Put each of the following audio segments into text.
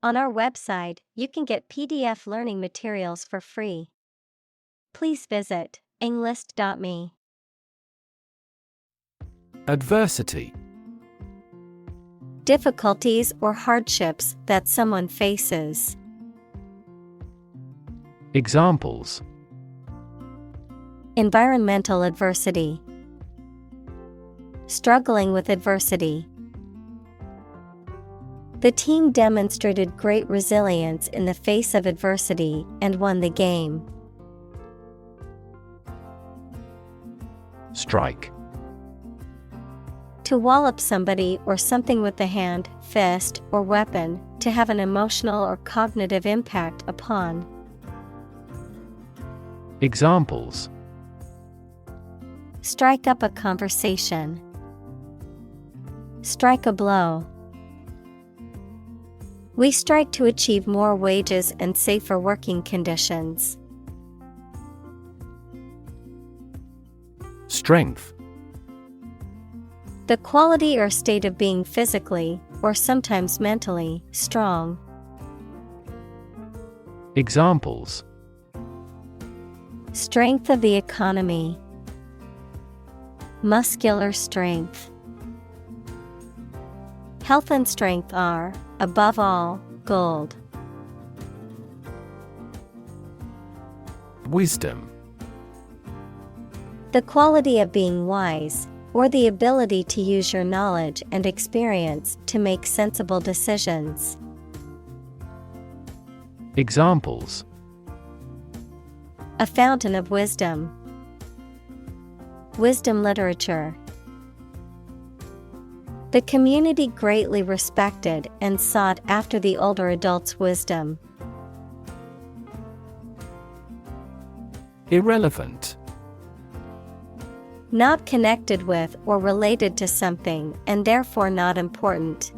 On our website, you can get PDF learning materials for free. Please visit englist.me. Adversity. Difficulties or hardships that someone faces. Examples: Environmental adversity. Struggling with adversity. The team demonstrated great resilience in the face of adversity and won the game. Strike. To wallop somebody or something with the hand, fist, or weapon, to have an emotional or cognitive impact upon. Examples: Strike up a conversation. Strike a blow. We strike to achieve more wages and safer working conditions. Strength. The quality or state of being physically, or sometimes mentally, strong. Examples: Strength of the economy. Muscular strength. Health and strength are, above all, gold. Wisdom. The quality of being wise, or the ability to use your knowledge and experience to make sensible decisions. Examples: A fountain of wisdom. Wisdom literature. The community greatly respected and sought after the older adult's wisdom. Irrelevant. Not connected with or related to something and therefore not important.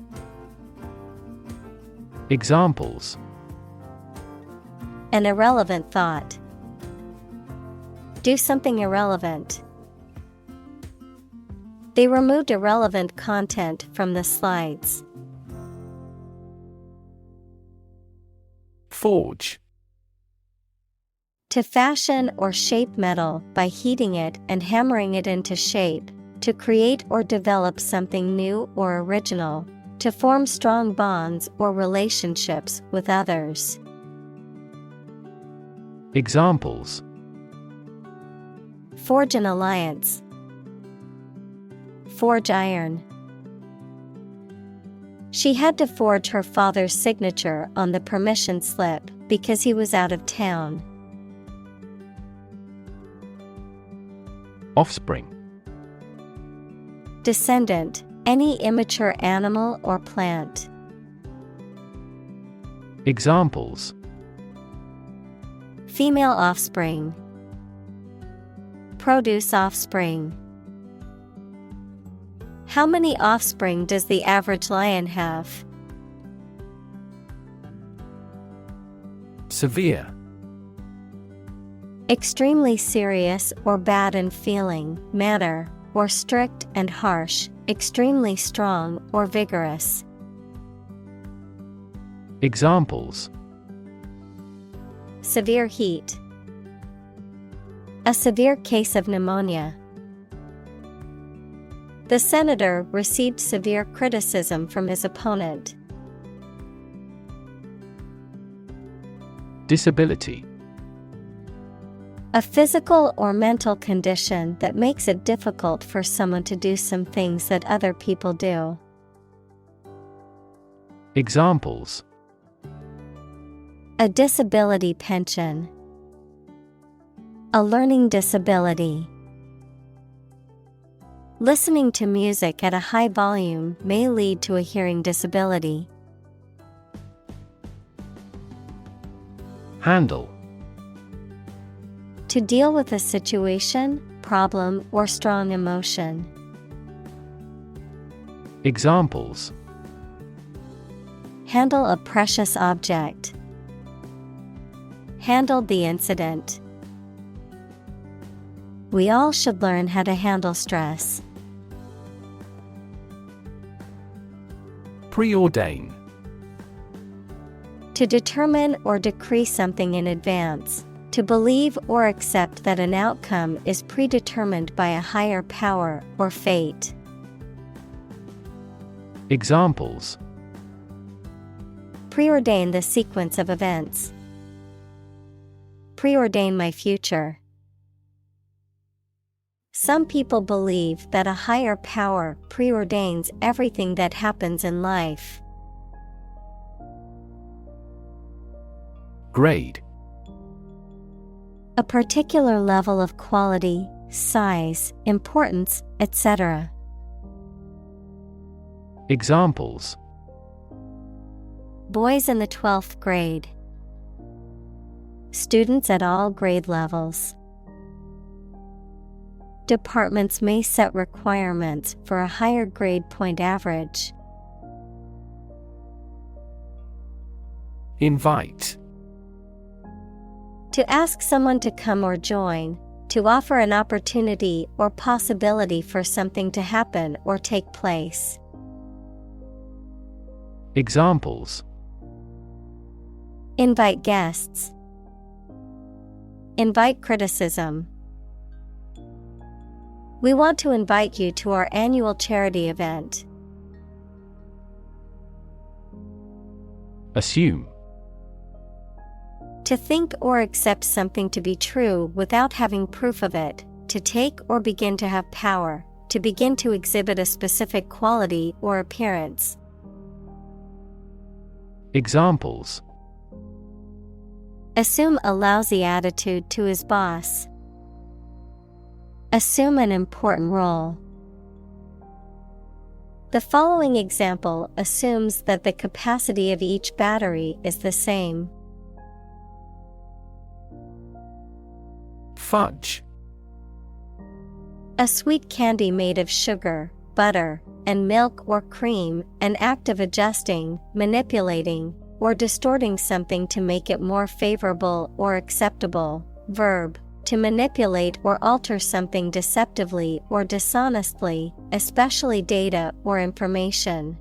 Examples: An irrelevant thought. Do something irrelevant. They removed irrelevant content from the slides. Forge. To fashion or shape metal by heating it and hammering it into shape, to create or develop something new or original, to form strong bonds or relationships with others. Examples: Forge an alliance. Forge iron. She had to forge her father's signature on the permission slip because he was out of town. Offspring. Descendant, any immature animal or plant. Examples: Female offspring. Produce offspring. How many offspring does the average lion have? Severe. Extremely serious or bad in feeling, manner, or strict and harsh, extremely strong or vigorous. Examples: Severe heat. A severe case of pneumonia. The senator received severe criticism from his opponent. Disability. A physical or mental condition that makes it difficult for someone to do some things that other people do. Examples: A disability pension. A learning disability. Listening to music at a high volume may lead to a hearing disability. Handle. To deal with a situation, problem, or strong emotion. Examples: Handle a precious object. Handled the incident. We all should learn how to handle stress. Preordain. To determine or decree something in advance. To believe or accept that an outcome is predetermined by a higher power or fate. Examples: Preordain the sequence of events. Preordain my future. Some people believe that a higher power preordains everything that happens in life. Grade: A particular level of quality, size, importance, etc. Examples: Boys in the 12th grade. Students at all grade levels. Departments may set requirements for a higher grade point average. Invite: To ask someone to come or join, to offer an opportunity or possibility for something to happen or take place. Examples: Invite guests. Invite criticism. We want to invite you to our annual charity event. Assume: To think or accept something to be true without having proof of it, to take or begin to have power, to begin to exhibit a specific quality or appearance. Examples: Assume a lousy attitude to his boss. Assume an important role. The following example assumes that the capacity of each battery is the same. Fudge: A sweet candy made of sugar, butter, and milk or cream, an act of adjusting, manipulating, or distorting something to make it more favorable or acceptable. Verb: to manipulate or alter something deceptively or dishonestly, especially data or information.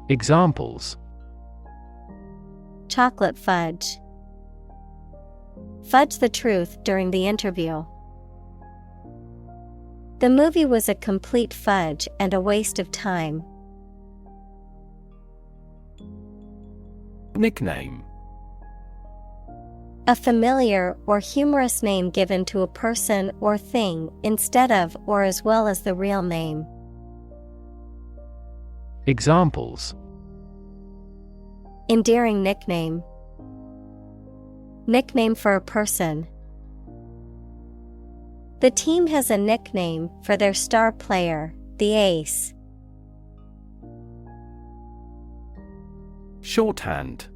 Examples: Chocolate fudge. Fudge the truth during the interview. The movie was a complete fudge and a waste of time. Nickname: A familiar or humorous name given to a person or thing instead of or as well as the real name. Examples: Endearing nickname. Nickname for a person. The team has a nickname for their star player, the ace. Shorthand: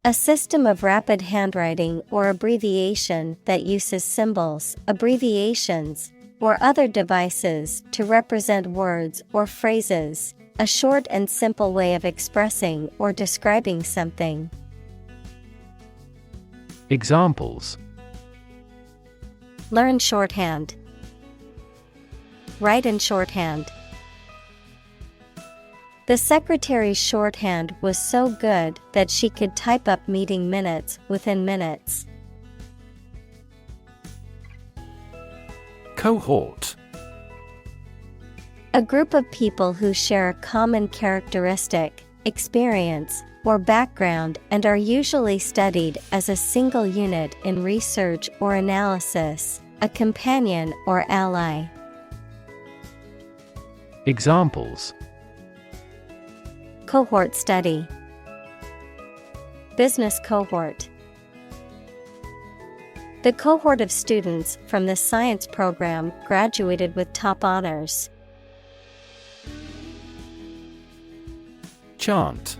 A system of rapid handwriting or abbreviation that uses symbols, abbreviations, or other devices to represent words or phrases, a short and simple way of expressing or describing something. Examples: Learn shorthand. Write in shorthand. The secretary's shorthand was so good that she could type up meeting minutes within minutes. Cohort: A group of people who share a common characteristic, experience, or background and are usually studied as a single unit in research or analysis, a companion or ally. Examples: Cohort study. Business cohort. The cohort of students from the science program graduated with top honors. Chant: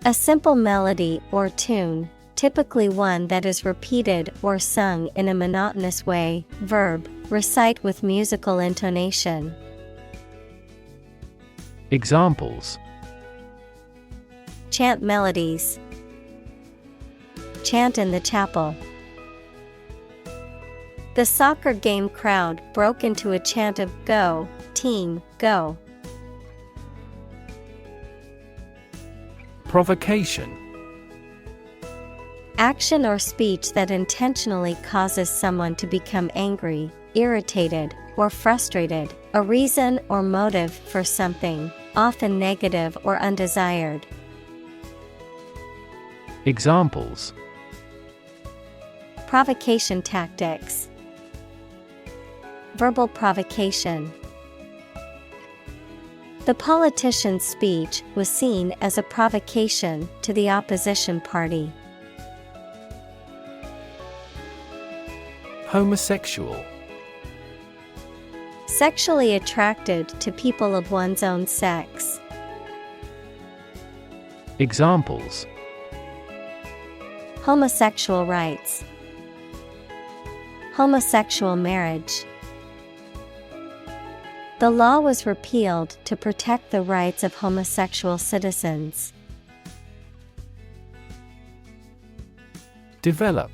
A simple melody or tune, typically one that is repeated or sung in a monotonous way. Verb: recite with musical intonation. Examples: Chant melodies. Chant in the chapel. The soccer game crowd broke into a chant of "Go, team, go!" Provocation. Action or speech that intentionally causes someone to become angry, irritated, or frustrated, a reason or motive for something, often negative or undesired. Examples: Provocation tactics. Verbal provocation. The politician's speech was seen as a provocation to the opposition party. Homosexual. Sexually attracted to people of one's own sex. Examples: Homosexual rights. Homosexual marriage. The law was repealed to protect the rights of homosexual citizens. Develop.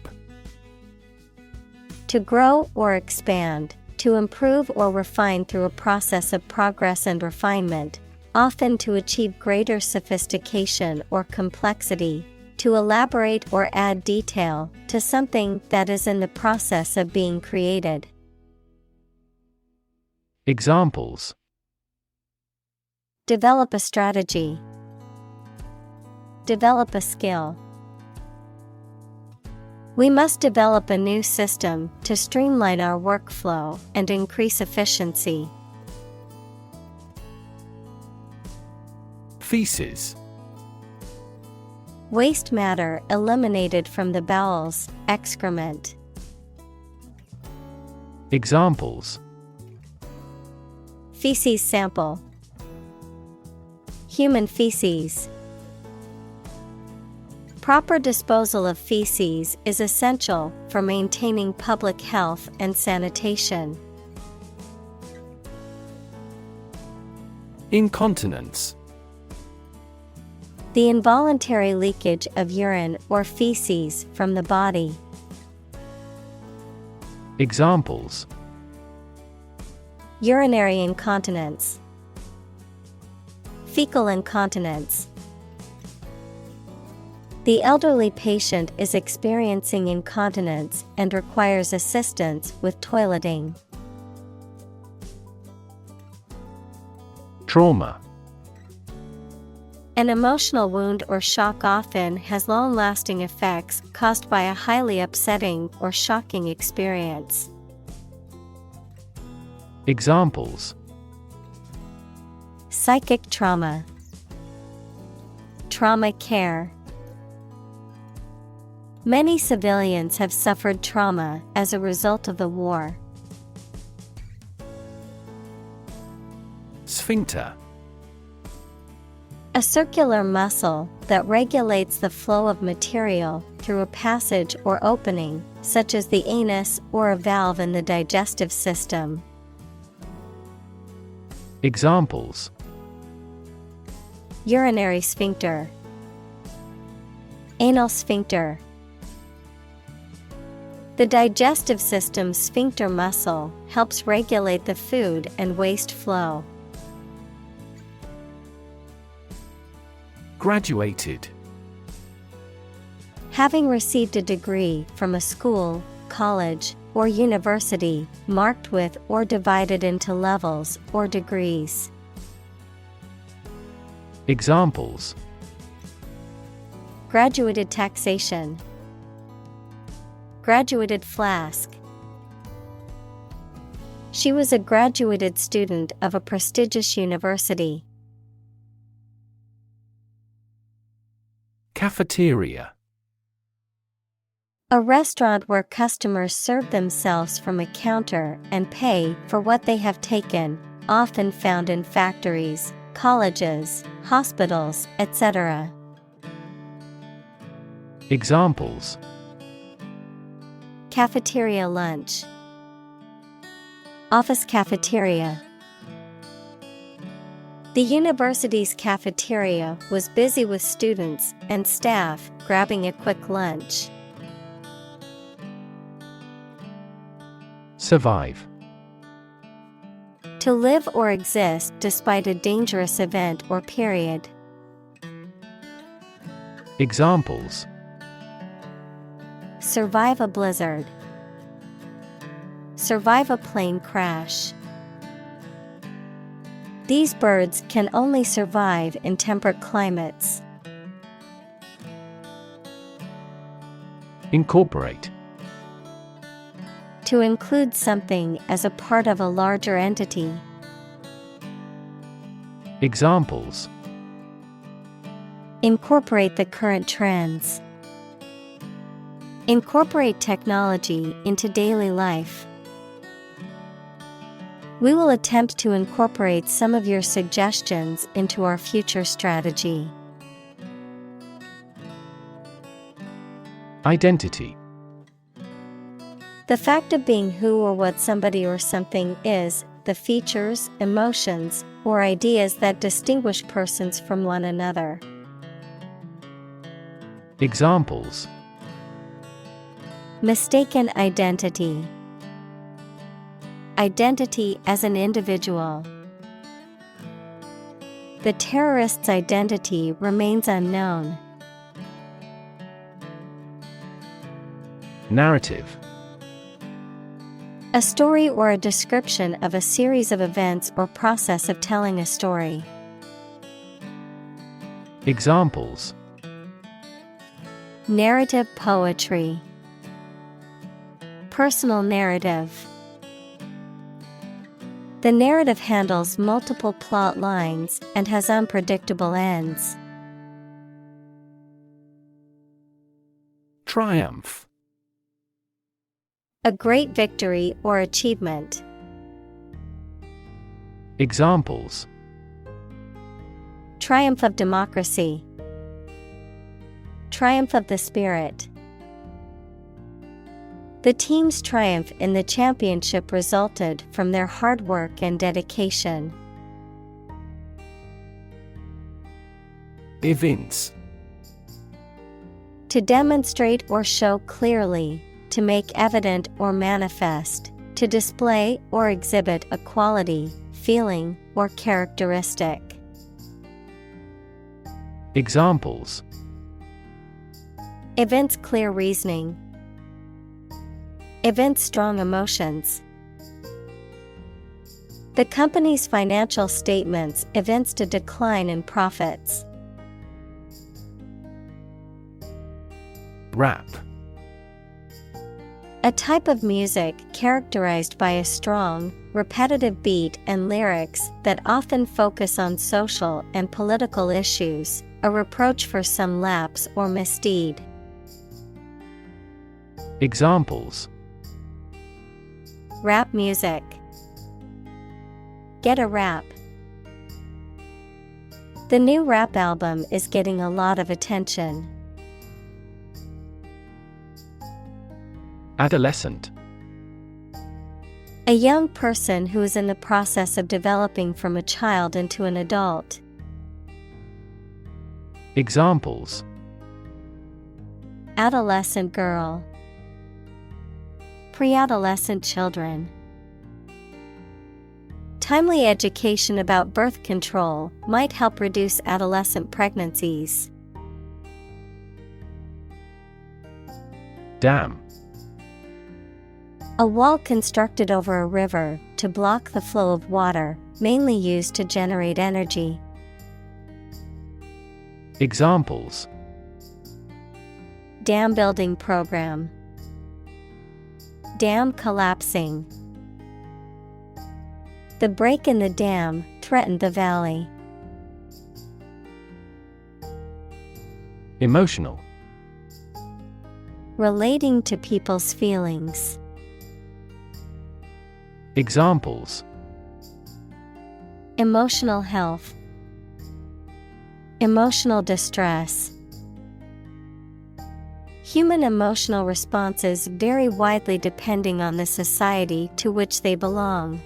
To grow or expand, to improve or refine through a process of progress and refinement, often to achieve greater sophistication or complexity, to elaborate or add detail to something that is in the process of being created. Examples: Develop a strategy. Develop a skill. We must develop a new system to streamline our workflow and increase efficiency. Feces. Waste matter eliminated from the bowels, excrement. Examples: Feces sample. Human feces. Proper disposal of feces is essential for maintaining public health and sanitation. Incontinence. The involuntary leakage of urine or feces from the body. Examples: Urinary incontinence. Fecal incontinence. The elderly patient is experiencing incontinence and requires assistance with toileting. Trauma. An emotional wound or shock often has long-lasting effects caused by a highly upsetting or shocking experience. Examples: Psychic trauma. Trauma care. Many civilians have suffered trauma as a result of the war. Sphincter. A circular muscle that regulates the flow of material through a passage or opening, such as the anus or a valve in the digestive system. Examples: Urinary sphincter. Anal sphincter. The digestive system's sphincter muscle helps regulate the food and waste flow. Graduated. Having received a degree from a school, college, or university, marked with or divided into levels or degrees. Examples: Graduated taxation. Graduated flask. She was a graduated student of a prestigious university. Cafeteria. A restaurant where customers serve themselves from a counter and pay for what they have taken, often found in factories, colleges, hospitals, etc. Examples: Cafeteria lunch. Office cafeteria. The university's cafeteria was busy with students and staff grabbing a quick lunch. Survive. To live or exist despite a dangerous event or period. Examples: survive a blizzard, survive a plane crash. These birds can only survive in temperate climates. Incorporate. To include something as a part of a larger entity. Examples: incorporate the current trends. Incorporate technology into daily life. We will attempt to incorporate some of your suggestions into our future strategy. Identity. The fact of being who or what somebody or something is, the features, emotions, or ideas that distinguish persons from one another. Examples: mistaken identity. Identity as an individual. The terrorist's identity remains unknown. Narrative. A story or a description of a series of events or process of telling a story. Examples: narrative poetry. Personal narrative. The narrative handles multiple plot lines and has unpredictable ends. Triumph. A great victory or achievement. Examples: triumph of democracy. Triumph of the spirit. The team's triumph in the championship resulted from their hard work and dedication. Evince. To demonstrate or show clearly, to make evident or manifest, to display or exhibit a quality, feeling, or characteristic. Examples: evince clear reasoning. Evince strong emotions. The company's financial statements evinced a decline in profits. Rap. A type of music characterized by a strong, repetitive beat and lyrics that often focus on social and political issues, a reproach for some lapse or misdeed. Examples: rap music. Get a rap. The new rap album is getting a lot of attention. Adolescent. A young person who is in the process of developing from a child into an adult. Examples: adolescent girl. Pre-adolescent children. Timely education about birth control might help reduce adolescent pregnancies. Dam. A wall constructed over a river to block the flow of water, mainly used to generate energy. Examples: dam building program. Dam collapsing. The break in the dam threatened the valley. Emotional. Relating to people's feelings. Examples: emotional health. Emotional distress. Human emotional responses vary widely depending on the society to which they belong.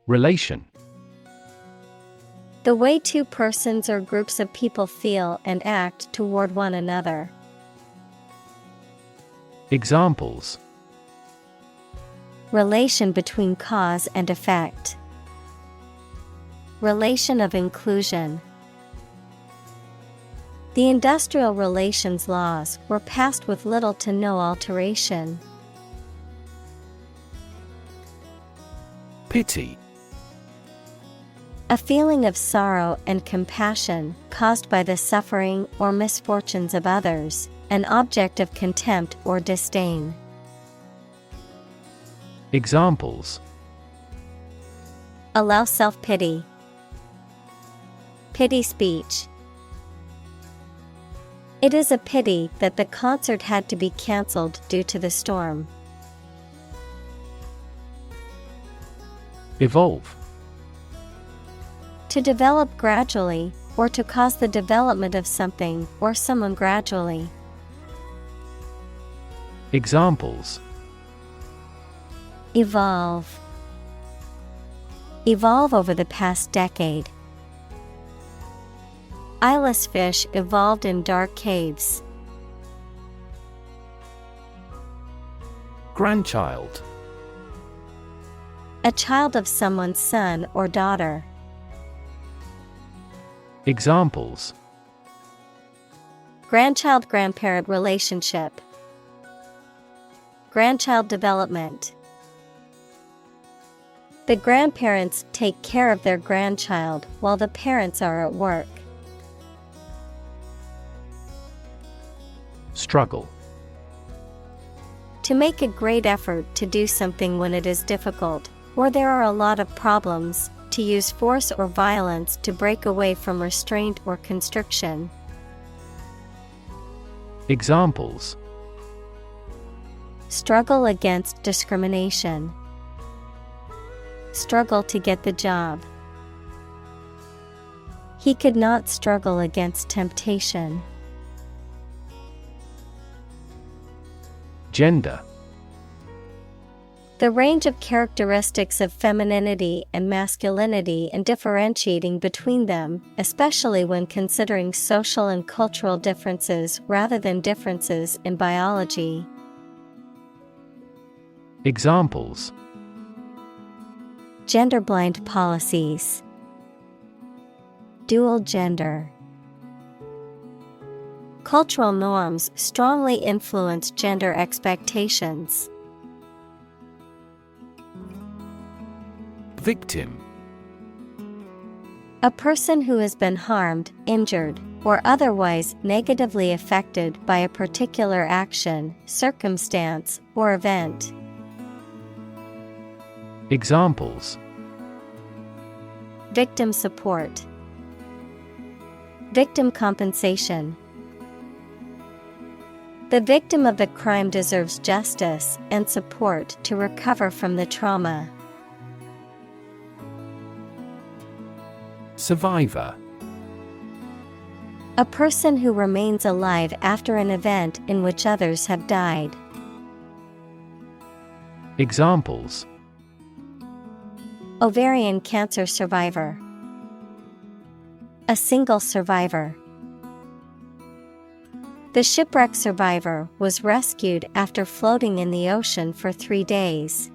Relation. The way two persons or groups of people feel and act toward one another. Examples: relation between cause and effect. Relation of inclusion. The industrial relations laws were passed with little to no alteration. Pity. A feeling of sorrow and compassion caused by the suffering or misfortunes of others, an object of contempt or disdain. Examples: Allow self-pity. Pity speech. It is a pity that the concert had to be cancelled due to the storm. Evolve. To develop gradually, or to cause the development of something or someone gradually. Examples: Evolve. Evolve over the past decade. Eyeless fish evolved in dark caves. Grandchild. A child of someone's son or daughter. Examples: Grandchild-grandparent relationship. Grandchild development. The grandparents take care of their grandchild while the parents are at work. Struggle. To make a great effort to do something when it is difficult, or there are a lot of problems, to use force or violence to break away from restraint or constriction. Examples: Struggle against discrimination. Struggle to get the job. He could not struggle against temptation. Gender. The range of characteristics of femininity and masculinity and differentiating between them, especially when considering social and cultural differences rather than differences in biology. Examples: Gender-blind policies. Dual gender. Cultural norms strongly influence gender expectations. Victim. A person who has been harmed, injured, or otherwise negatively affected by a particular action, circumstance, or event. Examples: Victim support. Victim compensation. The victim of the crime deserves justice and support to recover from the trauma. Survivor. A person who remains alive after an event in which others have died. Examples: Ovarian cancer survivor. A single survivor. The shipwreck survivor was rescued after floating in the ocean for 3 days.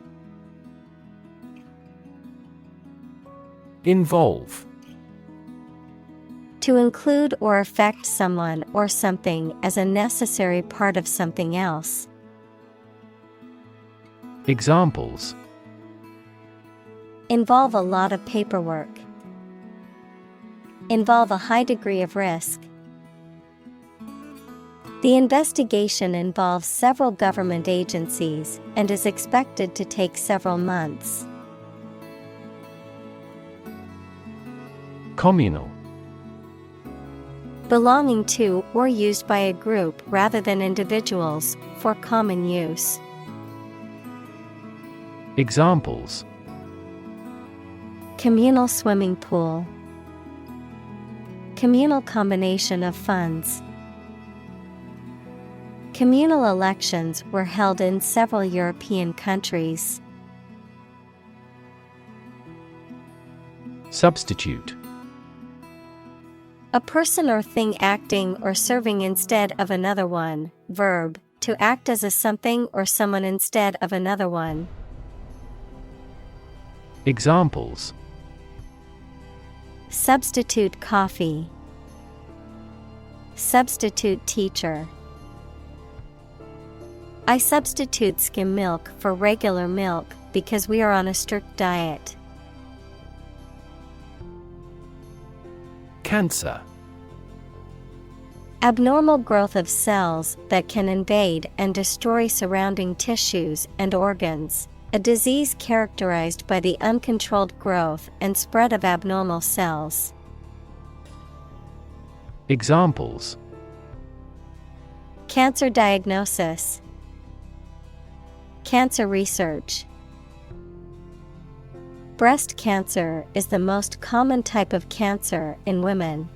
Involve. To include or affect someone or something as a necessary part of something else. Examples: Involve a lot of paperwork. Involve a high degree of risk. The investigation involves several government agencies and is expected to take several months. Communal. Belonging to or used by a group rather than individuals, for common use. Examples: Communal swimming pool. Communal combination of funds. Communal elections were held in several European countries. Substitute. A person or thing acting or serving instead of another one. Verb, to act as a something or someone instead of another one. Examples: Substitute coffee. Substitute teacher. I substitute skim milk for regular milk because we are on a strict diet. Cancer. Abnormal growth of cells that can invade and destroy surrounding tissues and organs. A disease characterized by the uncontrolled growth and spread of abnormal cells. Examples: Cancer diagnosis, cancer research. Breast cancer is the most common type of cancer in women.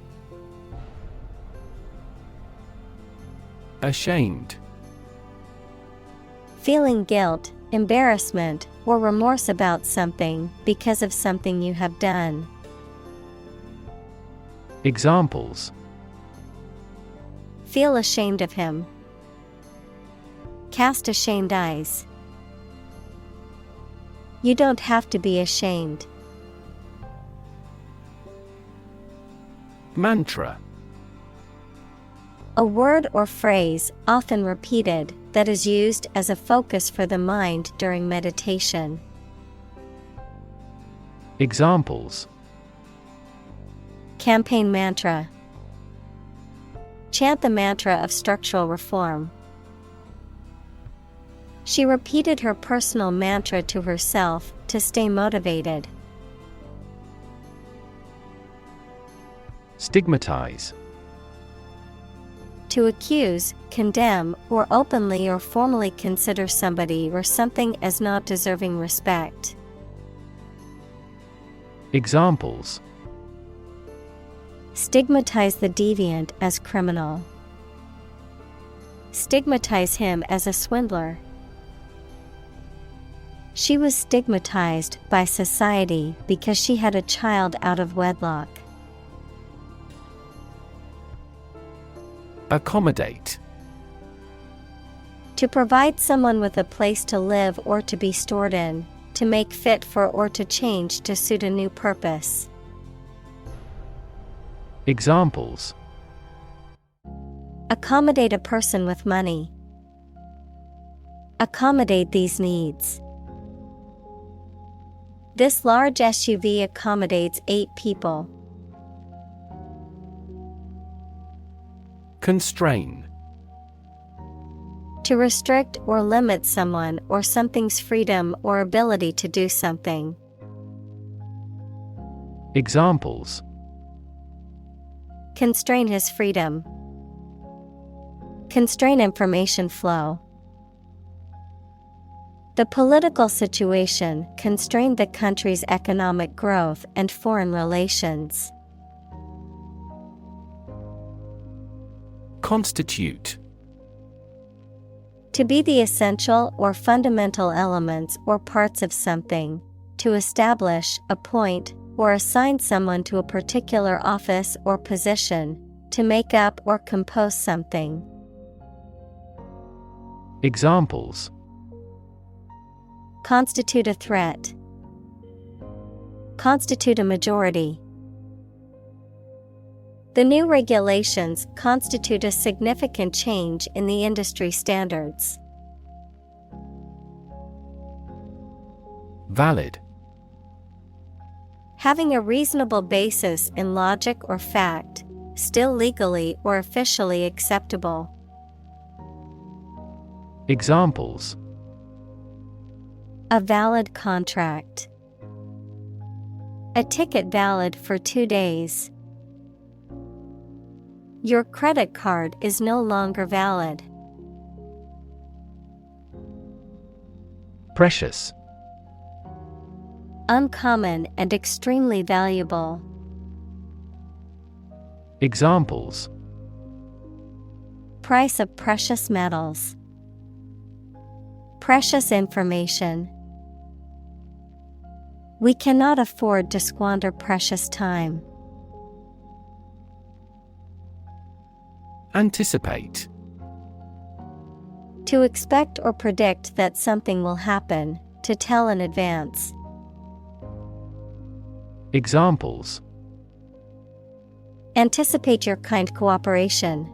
Ashamed. Feeling guilt, embarrassment, or remorse about something because of something you have done. Examples: Feel ashamed of him. Cast ashamed eyes. You don't have to be ashamed. Mantra. A word or phrase, often repeated, that is used as a focus for the mind during meditation. Examples: Campaign mantra. Chant the mantra of structural reform. She repeated her personal mantra to herself to stay motivated. Stigmatize. To accuse, condemn, or openly or formally consider somebody or something as not deserving respect. Examples: Stigmatize the deviant as criminal. Stigmatize him as a swindler. She was stigmatized by society because she had a child out of wedlock. Accommodate. To provide someone with a place to live or to be stored in, to make fit for or to change to suit a new purpose. Examples: Accommodate a person with money. Accommodate these needs. This large SUV accommodates 8 people. Constrain. To restrict or limit someone or something's freedom or ability to do something. Examples: Constrain his freedom. Constrain information flow. The political situation constrained the country's economic growth and foreign relations. Constitute. To be the essential or fundamental elements or parts of something. To establish, appoint, or assign someone to a particular office or position. To make up or compose something. Examples: Constitute a threat. Constitute a majority. The new regulations constitute a significant change in the industry standards. Valid. Having a reasonable basis in logic or fact, still legally or officially acceptable. Examples: A valid contract. A ticket valid for 2 days. Your credit card is no longer valid. Precious. Uncommon and extremely valuable. Examples: Price of precious metals. Precious information. We cannot afford to squander precious time. Anticipate. To expect or predict that something will happen, to tell in advance. Examples: Anticipate your kind cooperation.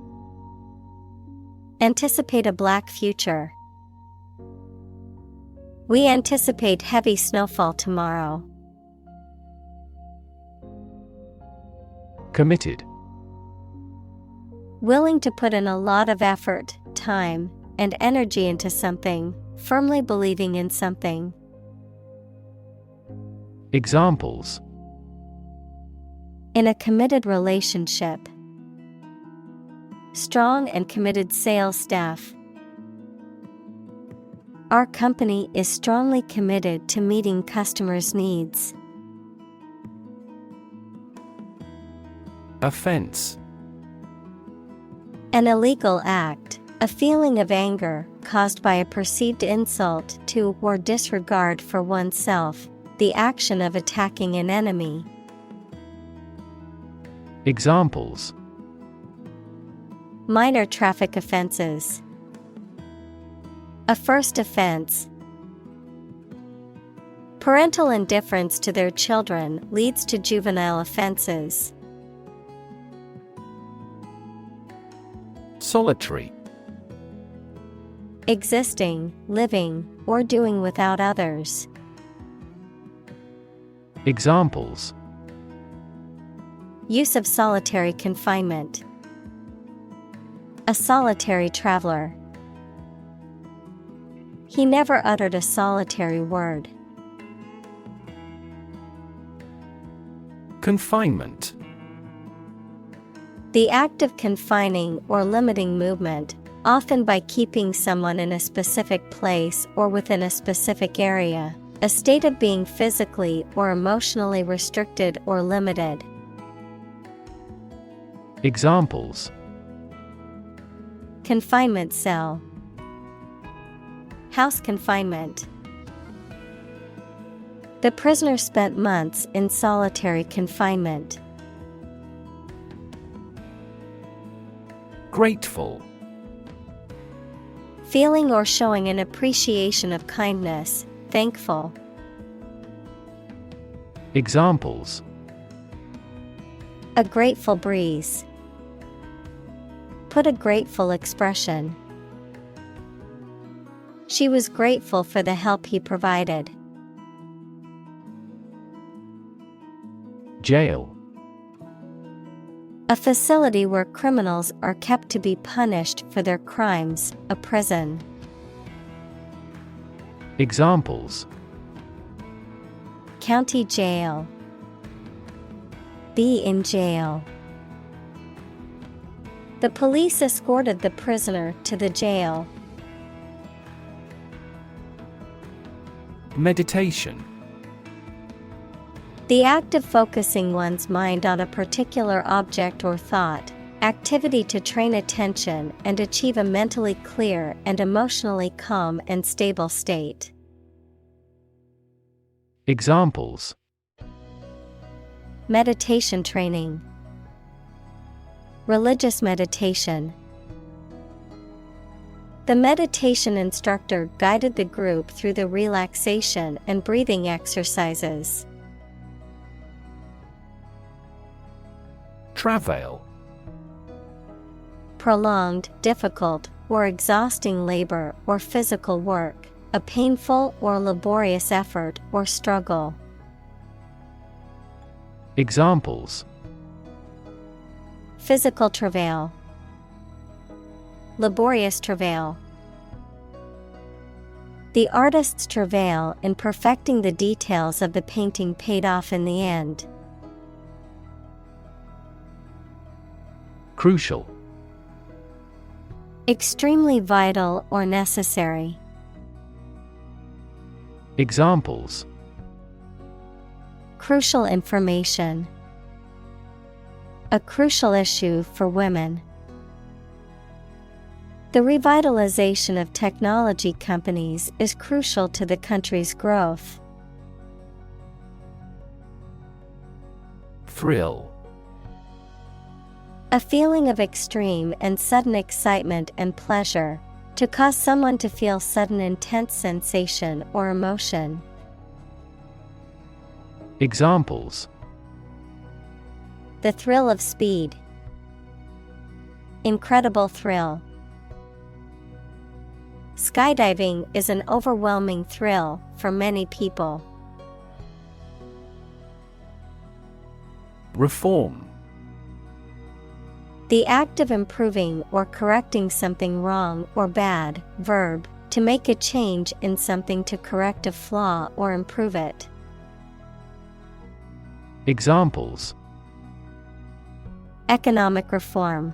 Anticipate a black future. We anticipate heavy snowfall tomorrow. Committed. Willing to put in a lot of effort, time, and energy into something, firmly believing in something. Examples: In a committed relationship. Strong and committed sales staff. Our company is strongly committed to meeting customers' needs. Offense. An illegal act, a feeling of anger caused by a perceived insult to or disregard for oneself, the action of attacking an enemy. Examples: Minor traffic offenses. A first offense. Parental indifference to their children leads to juvenile offenses. Solitary. Existing, living, or doing without others. Examples: Use of solitary confinement. A solitary traveler. He never uttered a solitary word. Confinement. The act of confining or limiting movement, often by keeping someone in a specific place or within a specific area, a state of being physically or emotionally restricted or limited. Examples: Confinement cell. House confinement. The prisoner spent months in solitary confinement. Grateful. Feeling or showing an appreciation of kindness, thankful. Examples: A grateful breeze. Put a grateful expression. She was grateful for the help he provided. Jail. A facility where criminals are kept to be punished for their crimes, a prison. Examples: County jail. Be in jail. The police escorted the prisoner to the jail. Meditation. The act of focusing one's mind on a particular object or thought, activity to train attention and achieve a mentally clear and emotionally calm and stable state. Examples: Meditation training. Religious meditation. The meditation instructor guided the group through the relaxation and breathing exercises. Travail. Prolonged, difficult, or exhausting labor or physical work, a painful or laborious effort or struggle. Examples: Physical travail. Laborious travail. The artist's travail in perfecting the details of the painting paid off in the end. Crucial. Extremely vital or necessary. Examples: Crucial information. A crucial issue for women. The revitalization of technology companies is crucial to the country's growth. Thrill. A feeling of extreme and sudden excitement and pleasure, to cause someone to feel sudden intense sensation or emotion. Examples: The thrill of speed. Incredible thrill. Skydiving is an overwhelming thrill for many people. Reform. The act of improving or correcting something wrong or bad. Verb, to make a change in something to correct a flaw or improve it. Examples: Economic reform.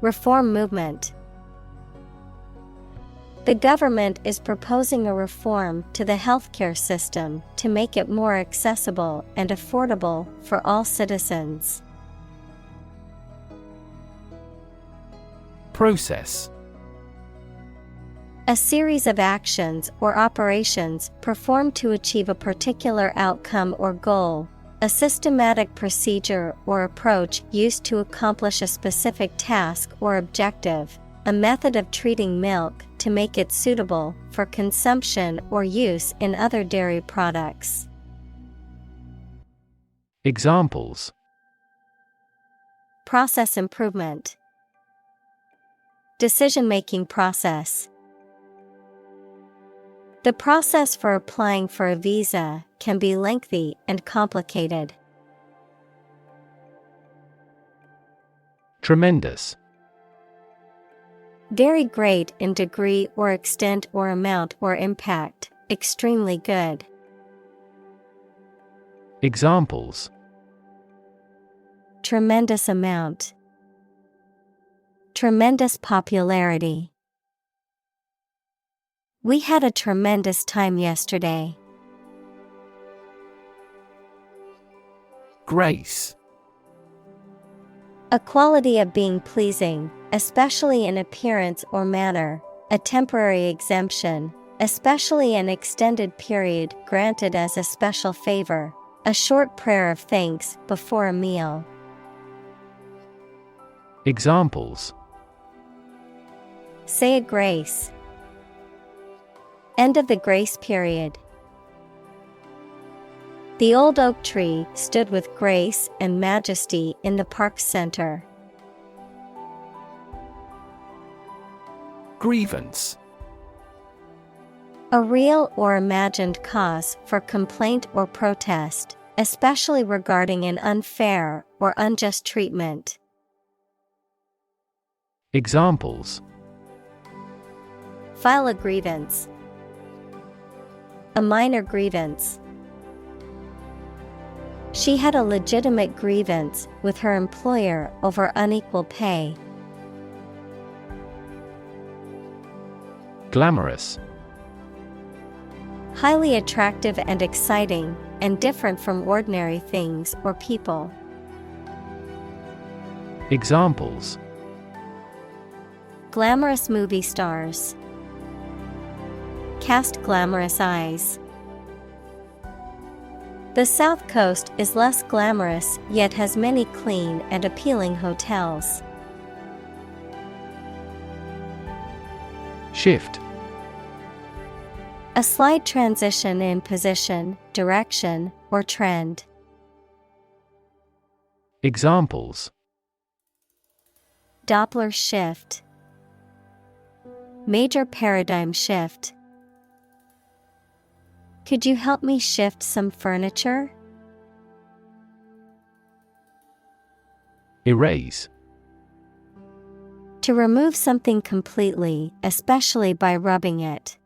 Reform movement. The government is proposing a reform to the healthcare system to make it more accessible and affordable for all citizens. Process. A series of actions or operations performed to achieve a particular outcome or goal. A systematic procedure or approach used to accomplish a specific task or objective. A method of treating milk to make it suitable for consumption or use in other dairy products. Examples: Process improvement. Decision-making process. The process for applying for a visa can be lengthy and complicated. Tremendous. Very great in degree or extent or amount or impact. Extremely good. Examples: Tremendous amount. Tremendous popularity. We had a tremendous time yesterday. Grace. A quality of being pleasing, especially in appearance or manner. A temporary exemption, especially an extended period granted as a special favor. A short prayer of thanks before a meal. Examples: Say a grace. End of the grace period. The old oak tree stood with grace and majesty in the park center. Grievance. A real or imagined cause for complaint or protest, especially regarding an unfair or unjust treatment. Examples: File a grievance. A minor grievance. She had a legitimate grievance with her employer over unequal pay. Glamorous. Highly attractive and exciting, and different from ordinary things or people. Examples: Glamorous movie stars. Cast glamorous eyes. The South Coast is less glamorous yet has many clean and appealing hotels. Shift. A slight transition in position, direction, or trend. Examples: Doppler shift. Major paradigm shift. Could you help me shift some furniture? Erase. To remove something completely, especially by rubbing it.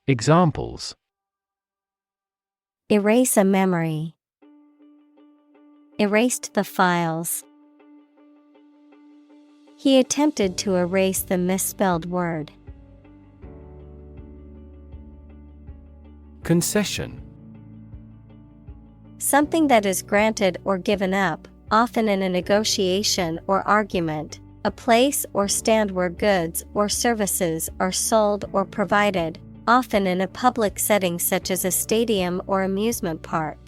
Examples: Erase a memory. Erased the files. He attempted to erase the misspelled word. Concession. Something that is granted or given up, often in a negotiation or argument, a place or stand where goods or services are sold or provided, often in a public setting such as a stadium or amusement park.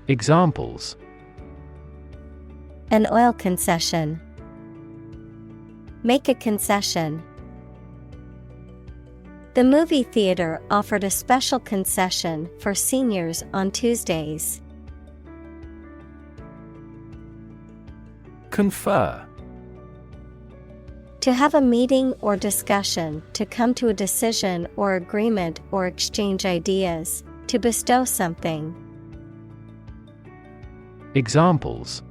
Examples: An oil concession. Make a concession. The movie theater offered a special concession for seniors on Tuesdays. Confer. To have a meeting or discussion, to come to a decision or agreement or exchange ideas, to bestow something. Examples: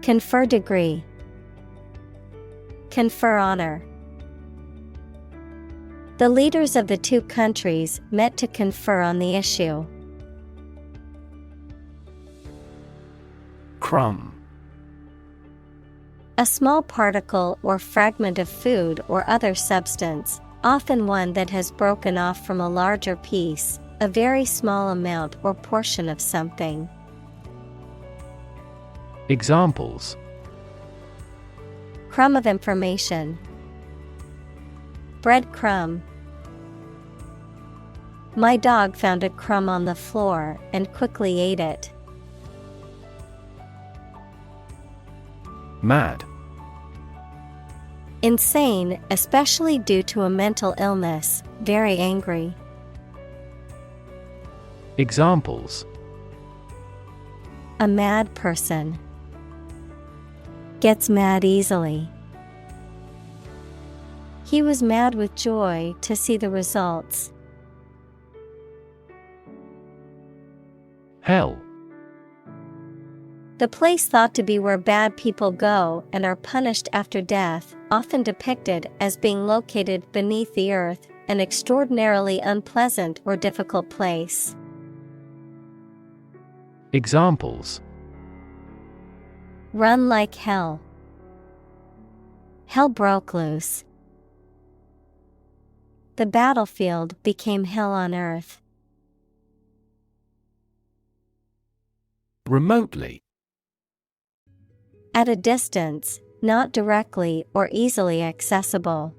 Confer degree. Confer honor. The leaders of the two countries met to confer on the issue. Crumb. A small particle or fragment of food or other substance, often one that has broken off from a larger piece, a very small amount or portion of something. Examples: Crumb of information. Breadcrumb. My dog found a crumb on the floor and quickly ate it. Mad. Insane, especially due to a mental illness, very angry. Examples: A mad person. Gets mad easily. He was mad with joy to see the results. Hell. The place thought to be where bad people go and are punished after death, often depicted as being located beneath the earth, an extraordinarily unpleasant or difficult place. Examples: Run like hell. Hell broke loose. The battlefield became hell on earth. Remotely. At a distance, not directly or easily accessible.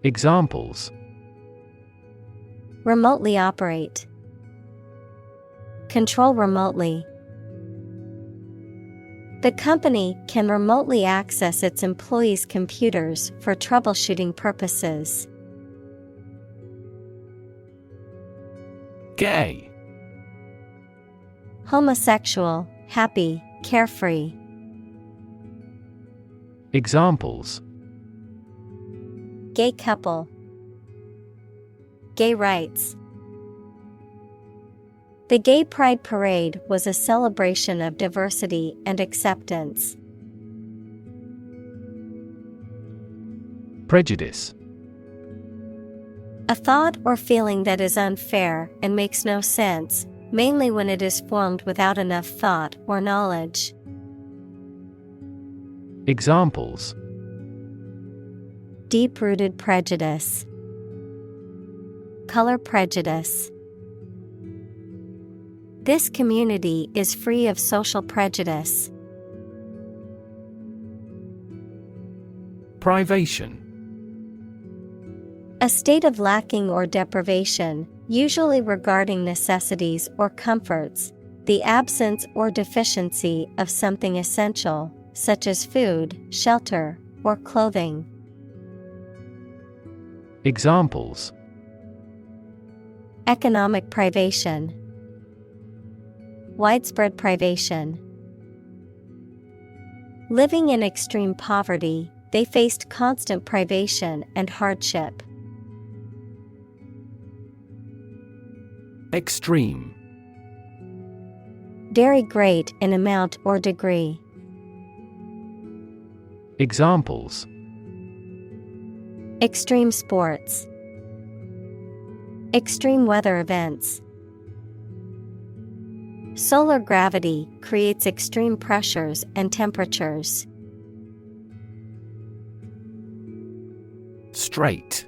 Examples: Remotely operate. Control remotely. The company can remotely access its employees' computers for troubleshooting purposes. Gay. Homosexual, happy, carefree. Examples: Gay couple. Gay rights. The Gay Pride Parade was a celebration of diversity and acceptance. Prejudice. A thought or feeling that is unfair and makes no sense, mainly when it is formed without enough thought or knowledge. Examples: Deep-rooted prejudice. Color prejudice. This community is free of social prejudice. Privation. A state of lacking or deprivation, usually regarding necessities or comforts, the absence or deficiency of something essential, such as food, shelter, or clothing. Examples: Economic privation. Widespread privation. Living in extreme poverty, they faced constant privation and hardship. Extreme. Very great in amount or degree. Examples: Extreme sports. Extreme weather events. Solar gravity creates extreme pressures and temperatures. Straight.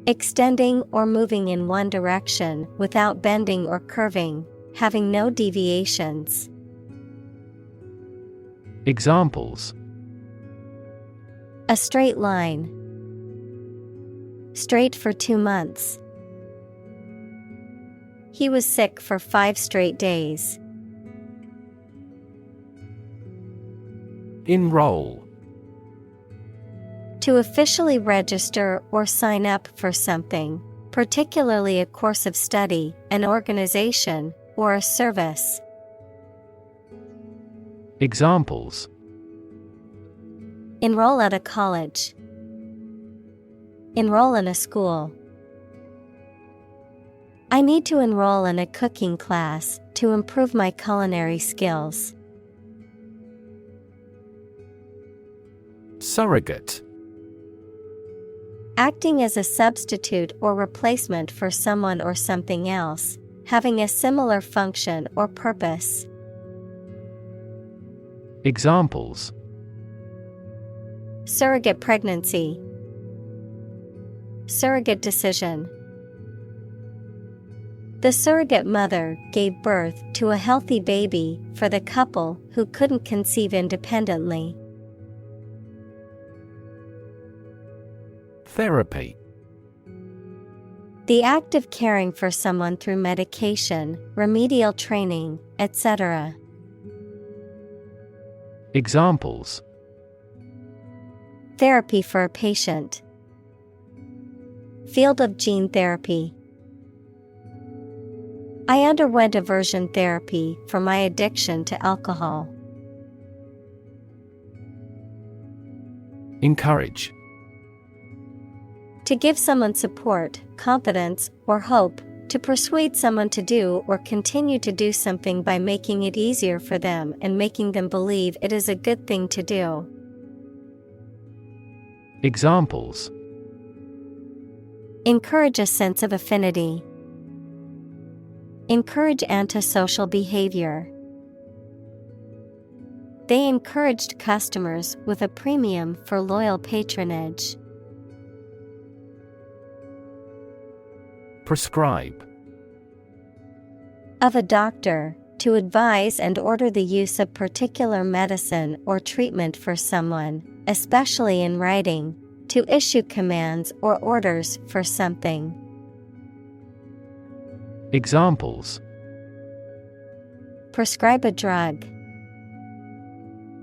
Extending or moving in one direction without bending or curving, having no deviations. Examples: A straight line. Straight for 2 months. He was sick for 5 straight days. Enroll. To officially register or sign up for something, particularly a course of study, an organization, or a service. Examples: enroll at a college, enroll in a school. I need to enroll in a cooking class to improve my culinary skills. Surrogate. Acting as a substitute or replacement for someone or something else, having a similar function or purpose. Examples: surrogate pregnancy, surrogate decision. The surrogate mother gave birth to a healthy baby for the couple who couldn't conceive independently. Therapy. The act of caring for someone through medication, remedial training, etc. Examples: therapy for a patient, field of gene therapy. I underwent aversion therapy for my addiction to alcohol. Encourage. To give someone support, confidence, or hope, to persuade someone to do or continue to do something by making it easier for them and making them believe it is a good thing to do. Examples: encourage a sense of affinity, encourage antisocial behavior. They encouraged customers with a premium for loyal patronage. Prescribe. Of a doctor, to advise and order the use of particular medicine or treatment for someone, especially in writing, to issue commands or orders for something. Examples: prescribe a drug,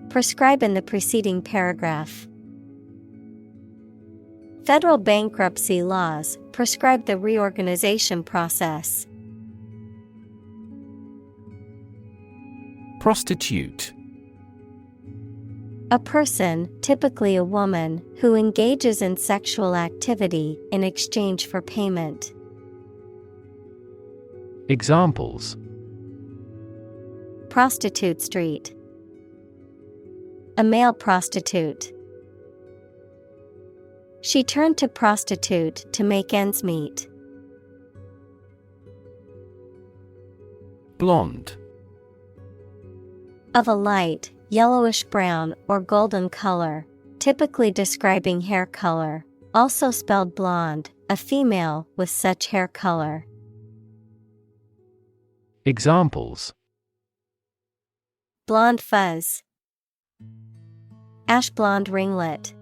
prescribe in the preceding paragraph. Federal bankruptcy laws prescribe the reorganization process. Prostitute. A person, typically a woman, who engages in sexual activity in exchange for payment. Examples: prostitute street, a male prostitute. She turned to prostitute to make ends meet. Blonde. Of a light, yellowish brown or golden color, typically describing hair color, also spelled blonde, a female with such hair color. Examples: blonde fuzz, ash blonde ringlet.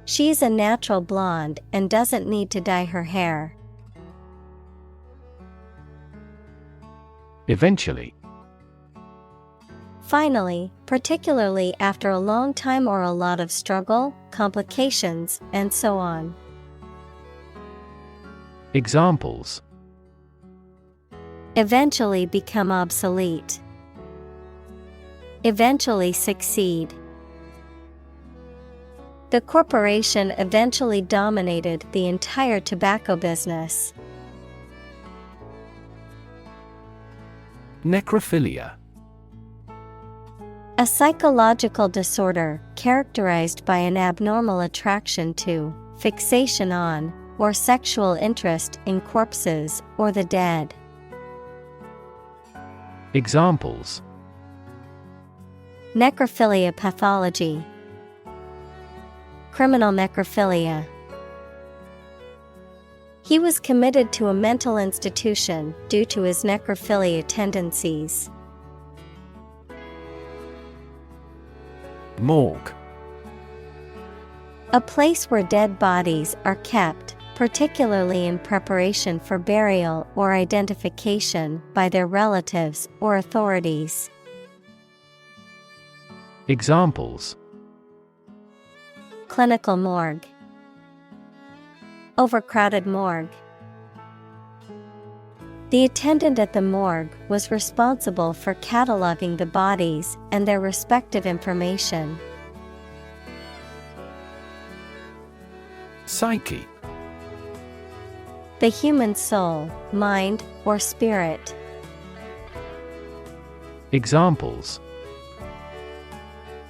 She's a natural blonde and doesn't need to dye her hair. Eventually. Finally, particularly after a long time or a lot of struggle, complications, and so on. Examples: eventually become obsolete, eventually succeed. The corporation eventually dominated the entire tobacco business. Necrophilia. A psychological disorder characterized by an abnormal attraction to, fixation on, or sexual interest in corpses or the dead. Examples: necrophilia pathology, criminal necrophilia. He was committed to a mental institution due to his necrophilia tendencies. Morgue. A place where dead bodies are kept, particularly in preparation for burial or identification by their relatives or authorities. Examples: clinical morgue, overcrowded morgue. The attendant at the morgue was responsible for cataloging the bodies and their respective information. Psyche. The human soul, mind, or spirit. Examples: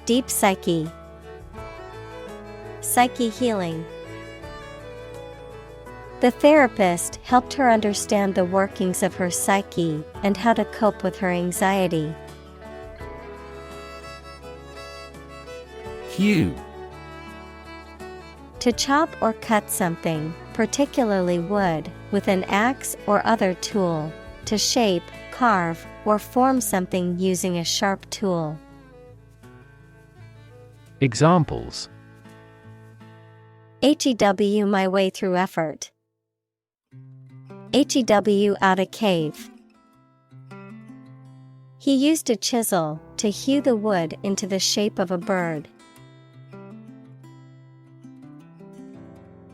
Deep psyche. Psyche healing. The therapist helped her understand the workings of her psyche and how to cope with her anxiety. Hew. To chop or cut something, particularly wood, with an axe or other tool. To shape, carve, or form something using a sharp tool. Examples: HEW my way through effort. HEW out a cave. He used a chisel to hew the wood into the shape of a bird.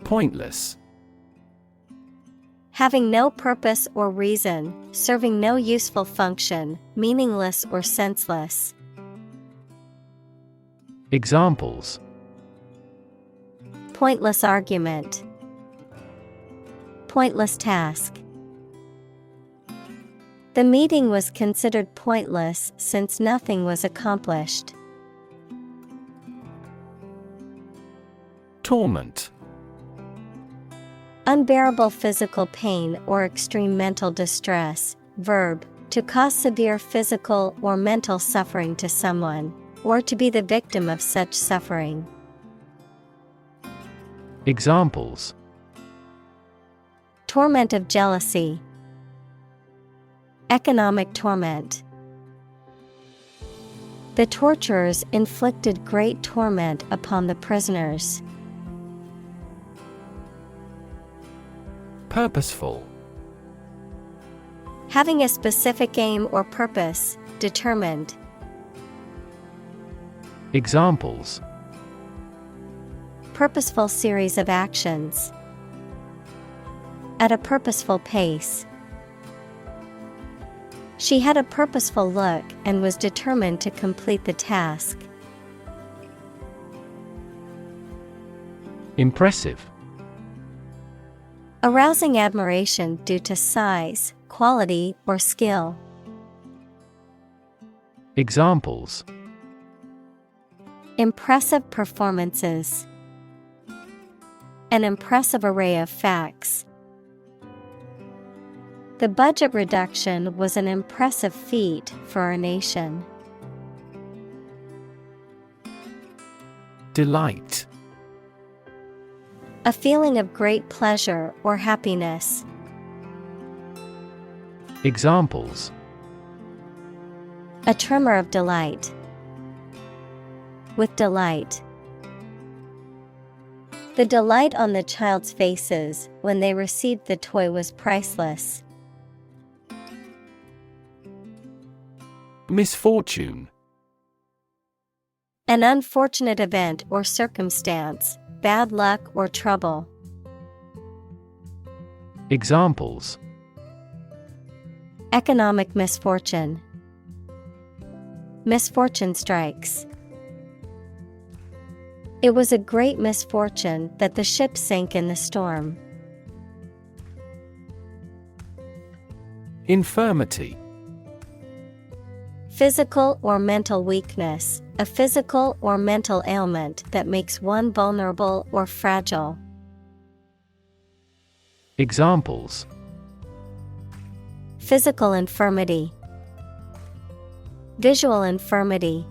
Pointless. Having no purpose or reason, serving no useful function, meaningless or senseless. Examples: Pointless argument. Pointless task. The meeting was considered pointless since nothing was accomplished. Torment. Unbearable physical pain or extreme mental distress. Verb, to cause severe physical or mental suffering to someone, or to be the victim of such suffering. Examples: Torment of jealousy. Economic torment. The torturers inflicted great torment upon the prisoners. Purposeful. Having a specific aim or purpose, determined. Examples: Purposeful series of actions. At a purposeful pace. She had a purposeful look and was determined to complete the task. Impressive. Arousing admiration due to size, quality, or skill. Examples: Impressive performances. An impressive array of facts. The budget reduction was an impressive feat for our nation. Delight. A feeling of great pleasure or happiness. Examples: A tremor of delight. With delight. The delight on the child's faces when they received the toy was priceless. Misfortune. An unfortunate event or circumstance, bad luck or trouble. Examples: Economic misfortune. Misfortune strikes. It was a great misfortune that the ship sank in the storm. Infirmity. Physical or mental weakness, a physical or mental ailment that makes one vulnerable or fragile. Examples: Physical infirmity. Visual infirmity.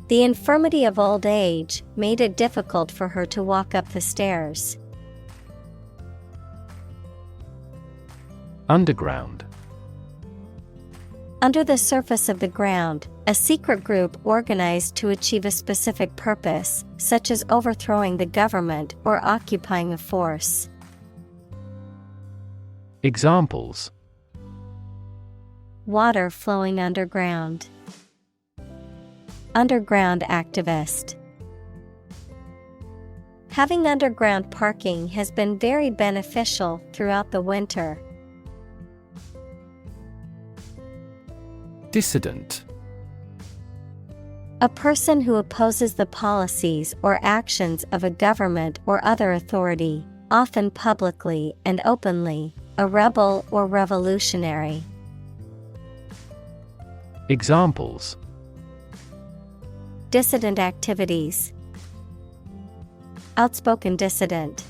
The infirmity of old age made it difficult for her to walk up the stairs. Underground. Under the surface of the ground, a secret group organized to achieve a specific purpose, such as overthrowing the government or occupying a force. Examples: Water flowing underground. Underground activist. Having underground parking has been very beneficial throughout the winter. Dissident. A person who opposes the policies or actions of a government or other authority, often publicly and openly, a rebel or revolutionary. Examples: Dissident activities. Outspoken dissident.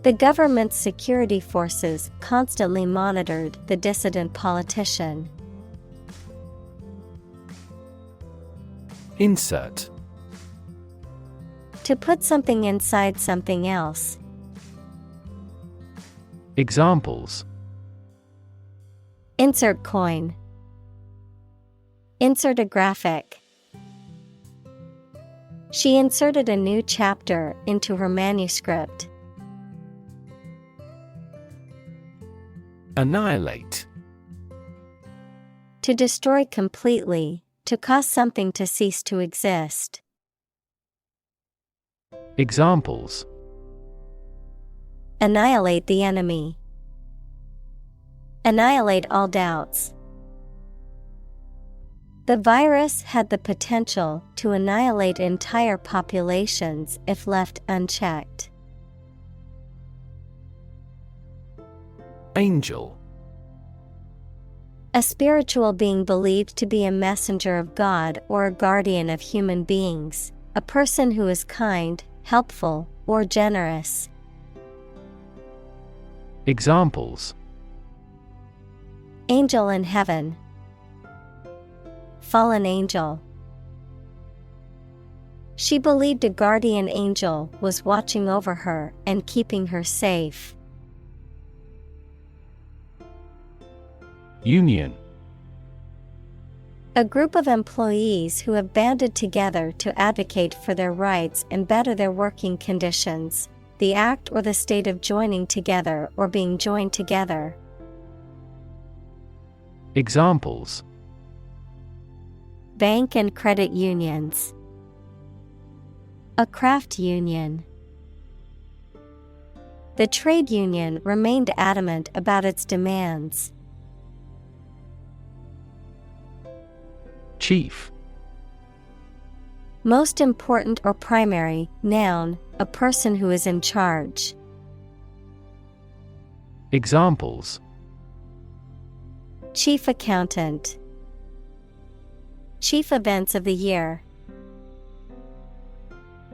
The government's security forces constantly monitored the dissident politician. Insert. To put something inside something else. Examples: Insert coin. Insert a graphic. She inserted a new chapter into her manuscript. Annihilate. To destroy completely, to cause something to cease to exist. Examples: Annihilate the enemy. Annihilate all doubts. The virus had the potential to annihilate entire populations if left unchecked. Angel. A spiritual being believed to be a messenger of God or a guardian of human beings, a person who is kind, helpful, or generous. Examples: Angel in heaven. Fallen angel. She believed a guardian angel was watching over her and keeping her safe. Union. A group of employees who have banded together to advocate for their rights and better their working conditions. The act or the state of joining together or being joined together. Examples: Bank and credit unions. A craft union. The trade union remained adamant about its demands. Chief. Most important or primary, noun, a person who is in charge. Examples: Chief accountant. Chief events of the year.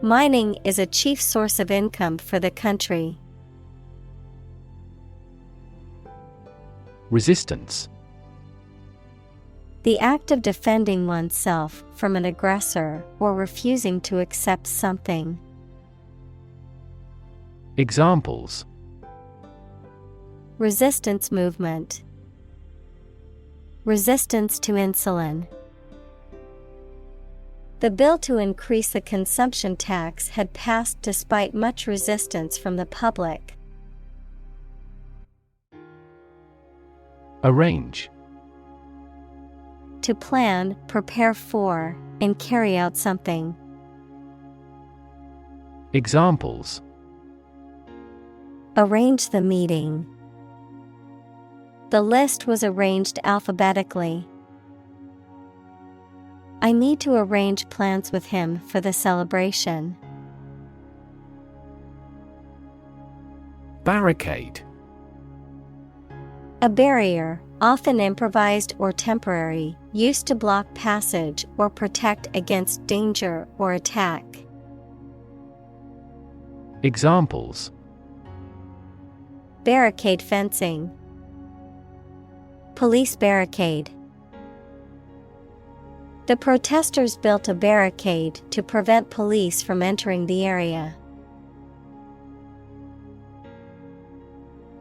Mining is a chief source of income for the country. Resistance. The act of defending oneself from an aggressor or refusing to accept something. Examples: Resistance movement. Resistance to insulin. The bill to increase the consumption tax had passed despite much resistance from the public. Arrange. To plan, prepare for, and carry out something. Examples: Arrange the meeting. The list was arranged alphabetically. I need to arrange plans with him for the celebration. Barricade. A barrier, often improvised or temporary, used to block passage or protect against danger or attack. Examples: Barricade fencing. Police barricade. The protesters built a barricade to prevent police from entering the area.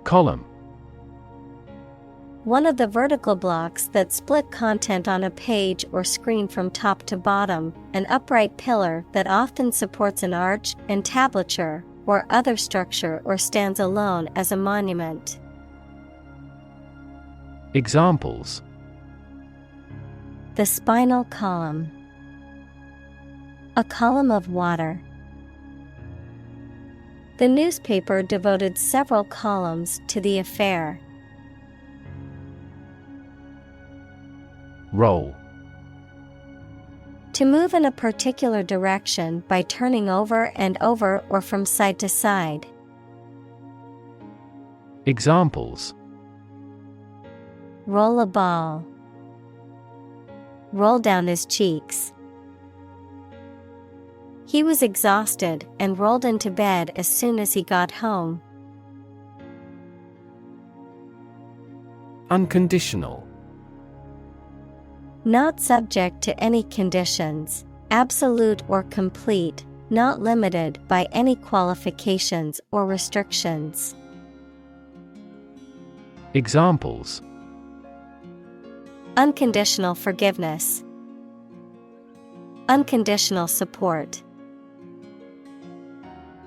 Column. One of the vertical blocks that split content on a page or screen from top to bottom, an upright pillar that often supports an arch, entablature, or other structure or stands alone as a monument. Examples: The spinal column. A column of water. The newspaper devoted several columns to the affair. Roll. To move in a particular direction by turning over and over or from side to side. Examples: Roll a ball. Roll down his cheeks. He was exhausted and rolled into bed as soon as he got home. Unconditional. Not subject to any conditions, absolute or complete, not limited by any qualifications or restrictions. Examples: Unconditional forgiveness. Unconditional support.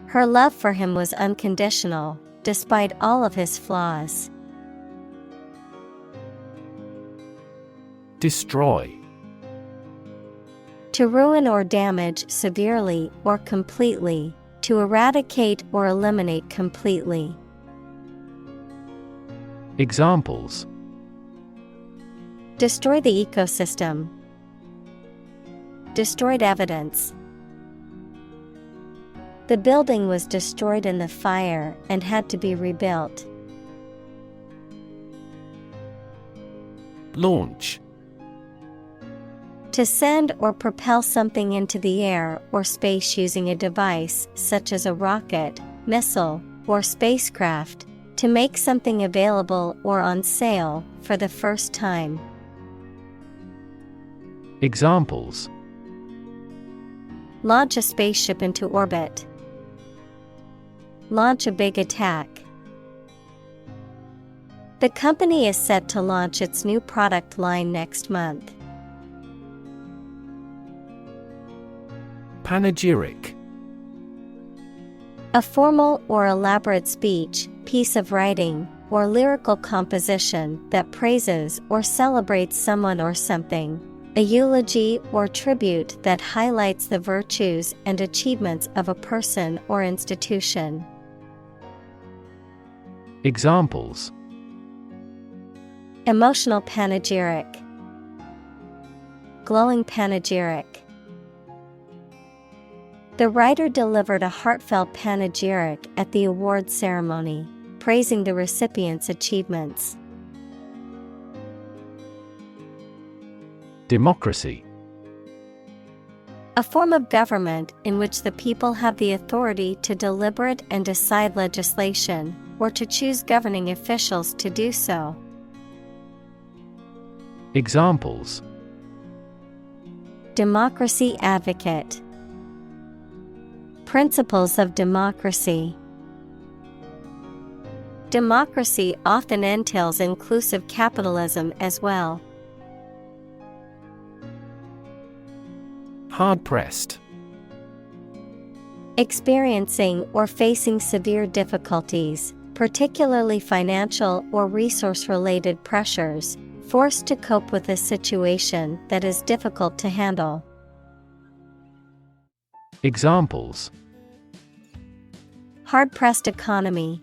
Her love for him was unconditional, despite all of his flaws. Destroy. To ruin or damage severely or completely, to eradicate or eliminate completely. Examples: Destroy the ecosystem. Destroyed evidence. The building was destroyed in the fire and had to be rebuilt. Launch. To send or propel something into the air or space using a device such as a rocket, missile, or spacecraft, to make something available or on sale for the first time. Examples: Launch a spaceship into orbit. Launch a big attack. The company is set to launch its new product line next month. Panegyric. A formal or elaborate speech, piece of writing, or lyrical composition that praises or celebrates someone or something. A eulogy or tribute that highlights the virtues and achievements of a person or institution. Examples: Emotional panegyric. Glowing panegyric. The writer delivered a heartfelt panegyric at the awards ceremony, praising the recipient's achievements. Democracy. A form of government in which the people have the authority to deliberate and decide legislation, or to choose governing officials to do so. Examples: Democracy advocate. Principles of democracy. Democracy often entails inclusive capitalism as well. Hard-pressed. Experiencing or facing severe difficulties, particularly financial or resource-related pressures, forced to cope with a situation that is difficult to handle. Examples: Hard-pressed economy.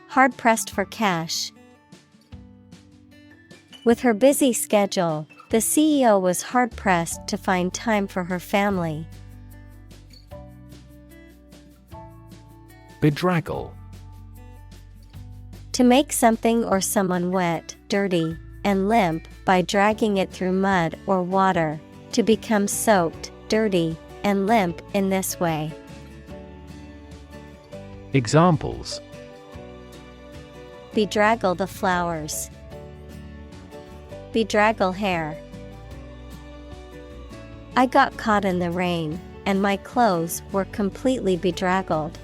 Hard-pressed for cash. With her busy schedule, the CEO was hard-pressed to find time for her family. Bedraggle. To make something or someone wet, dirty, and limp by dragging it through mud or water, to become soaked, dirty, and limp in this way. Examples: Bedraggle the flowers. Bedraggle hair. I got caught in the rain, and my clothes were completely bedraggled.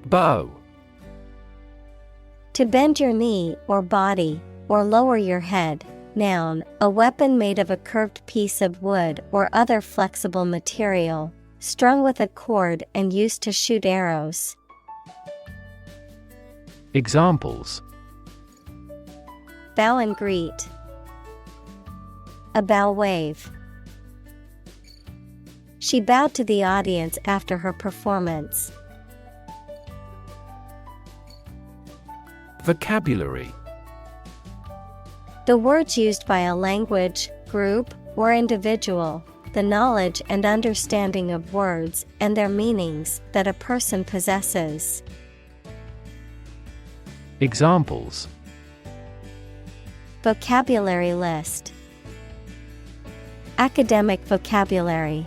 Bow. To bend your knee or body, or lower your head. Noun, a weapon made of a curved piece of wood or other flexible material, strung with a cord and used to shoot arrows. Examples: Bow and greet. A bow wave. She bowed to the audience after her performance. Vocabulary. The words used by a language, group, or individual, the knowledge and understanding of words and their meanings that a person possesses. Examples. Vocabulary list. Academic vocabulary.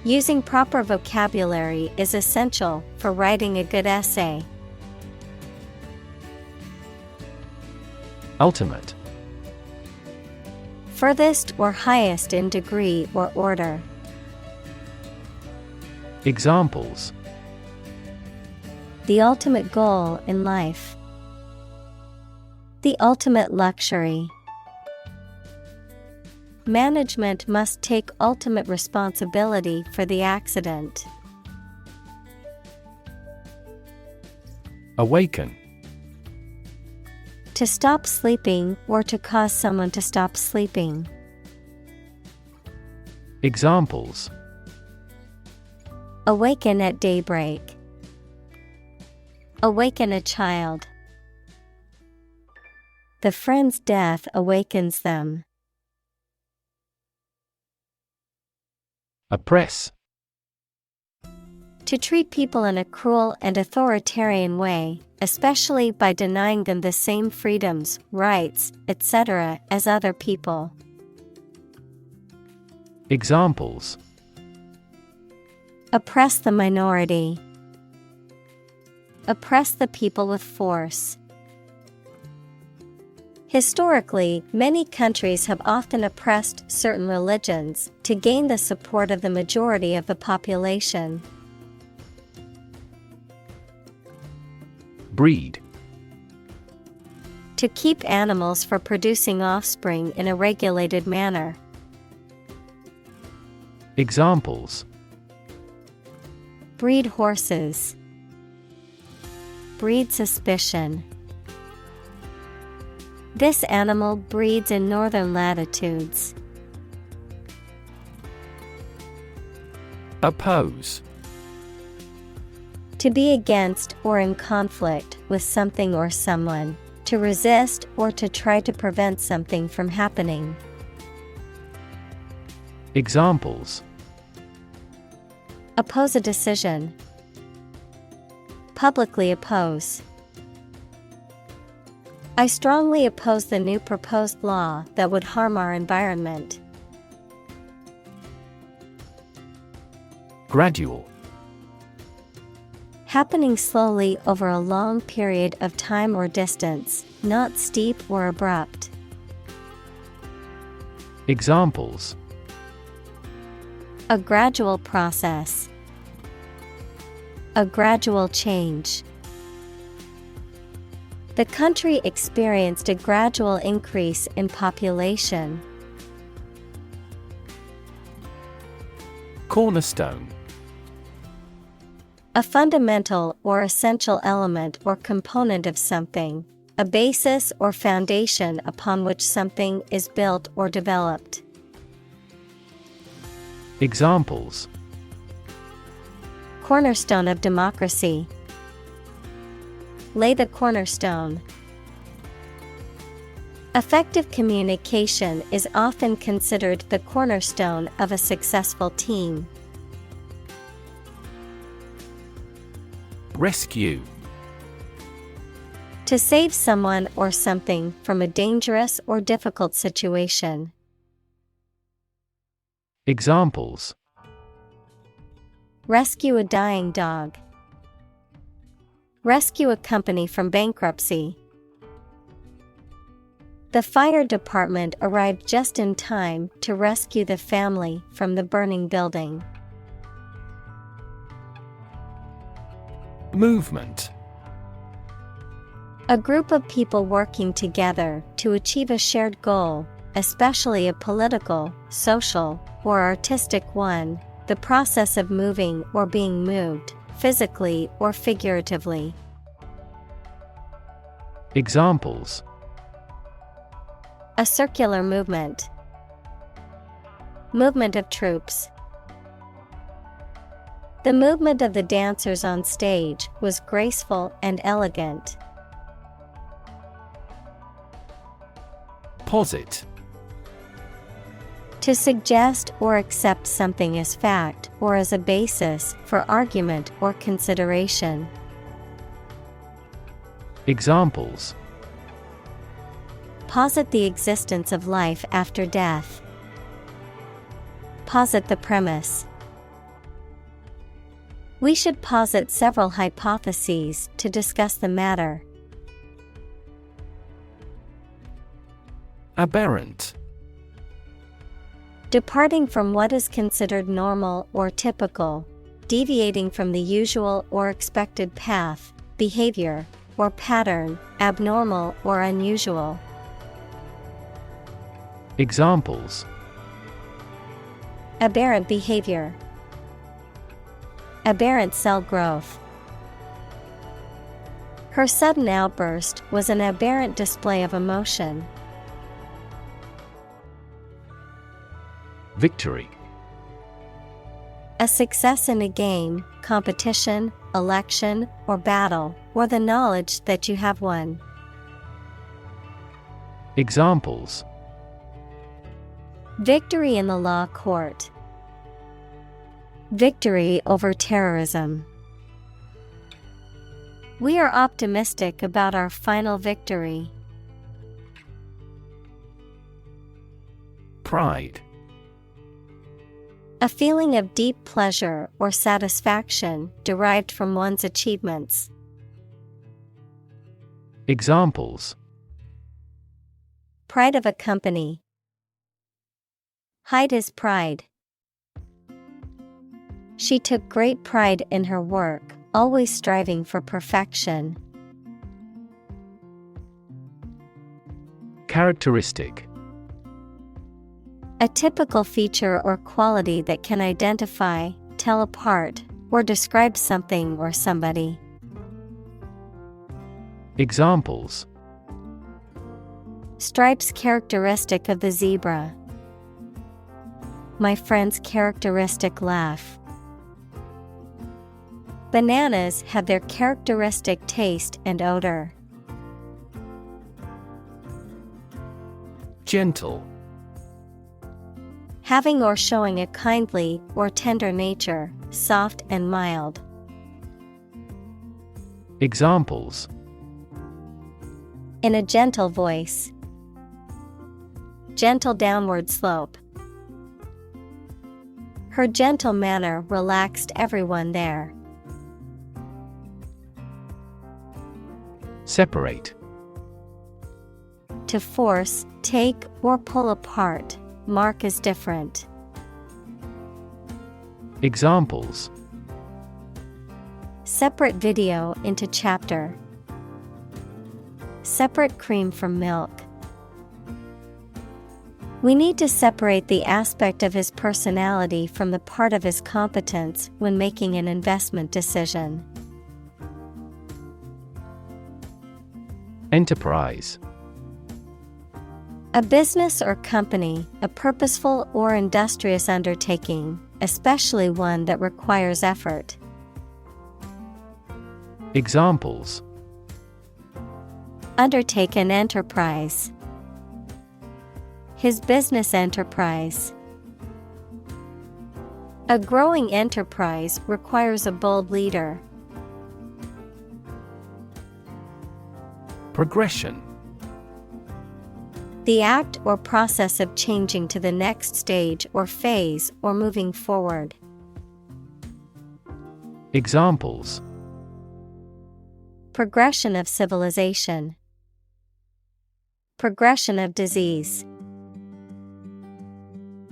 Using proper vocabulary is essential for writing a good essay. Ultimate. Furthest or highest in degree or order. Examples. The ultimate goal in life. The ultimate luxury. Management must take ultimate responsibility for the accident. Awaken. To stop sleeping or to cause someone to stop sleeping. Examples. Awaken at daybreak. Awaken a child. The friend's death awakens them. Oppress. To treat people in a cruel and authoritarian way, especially by denying them the same freedoms, rights, etc. as other people. Examples. Oppress the minority. Oppress the people with force. Historically, many countries have often oppressed certain religions to gain the support of the majority of the population. Breed. To keep animals for producing offspring in a regulated manner. Examples. Breed horses. Breed suspicion. This animal breeds in northern latitudes. Oppose. To be against or in conflict with something or someone. To resist or to try to prevent something from happening. Examples. Oppose a decision. Publicly oppose. I strongly oppose the new proposed law that would harm our environment. Gradual. Happening slowly over a long period of time or distance, not steep or abrupt. Examples. A gradual process. A gradual change. The country experienced a gradual increase in population. Cornerstone. A fundamental or essential element or component of something, a basis or foundation upon which something is built or developed. Examples. Cornerstone of democracy. Lay the cornerstone. Effective communication is often considered the cornerstone of a successful team. Rescue. To save someone or something from a dangerous or difficult situation. Examples. Rescue a dying dog. Rescue a company from bankruptcy. The fire department arrived just in time to rescue the family from the burning building. Movement. A group of people working together to achieve a shared goal, especially a political, social, or artistic one, the process of moving or being moved, physically or figuratively. Examples. A circular movement. Movement of troops. The movement of the dancers on stage was graceful and elegant. Posit. To suggest or accept something as fact or as a basis for argument or consideration. Examples: Posit the existence of life after death. Posit the premise. We should posit several hypotheses to discuss the matter. Aberrant. Departing from what is considered normal or typical, deviating from the usual or expected path, behavior, or pattern, abnormal or unusual. Examples: Aberrant behavior. Aberrant cell growth. Her sudden outburst was an aberrant display of emotion. Victory. A success in a game, competition, election, or battle, or the knowledge that you have won. Examples: Victory in the law court. Victory over terrorism. We are optimistic about our final victory. Pride. A feeling of deep pleasure or satisfaction derived from one's achievements. Examples: Pride of a company. Hide his pride. She took great pride in her work, always striving for perfection. Characteristic. A typical feature or quality that can identify, tell apart, or describe something or somebody. Examples: Stripes characteristic of the zebra. My friend's characteristic laugh. Bananas have their characteristic taste and odor. Gentle. Having or showing a kindly or tender nature, soft and mild. Examples: In a gentle voice. Gentle downward slope. Her gentle manner relaxed everyone there. Separate. To force, take, or pull apart, mark as different. Examples: Separate video into chapter. Separate cream from milk. We need to separate the aspect of his personality from the part of his competence when making an investment decision. Enterprise. A business or company, a purposeful or industrious undertaking, especially one that requires effort. Examples: Undertake an enterprise. His business enterprise. A growing enterprise requires a bold leader. Progression. The act or process of changing to the next stage or phase or moving forward. Examples: Progression of civilization. Progression of disease.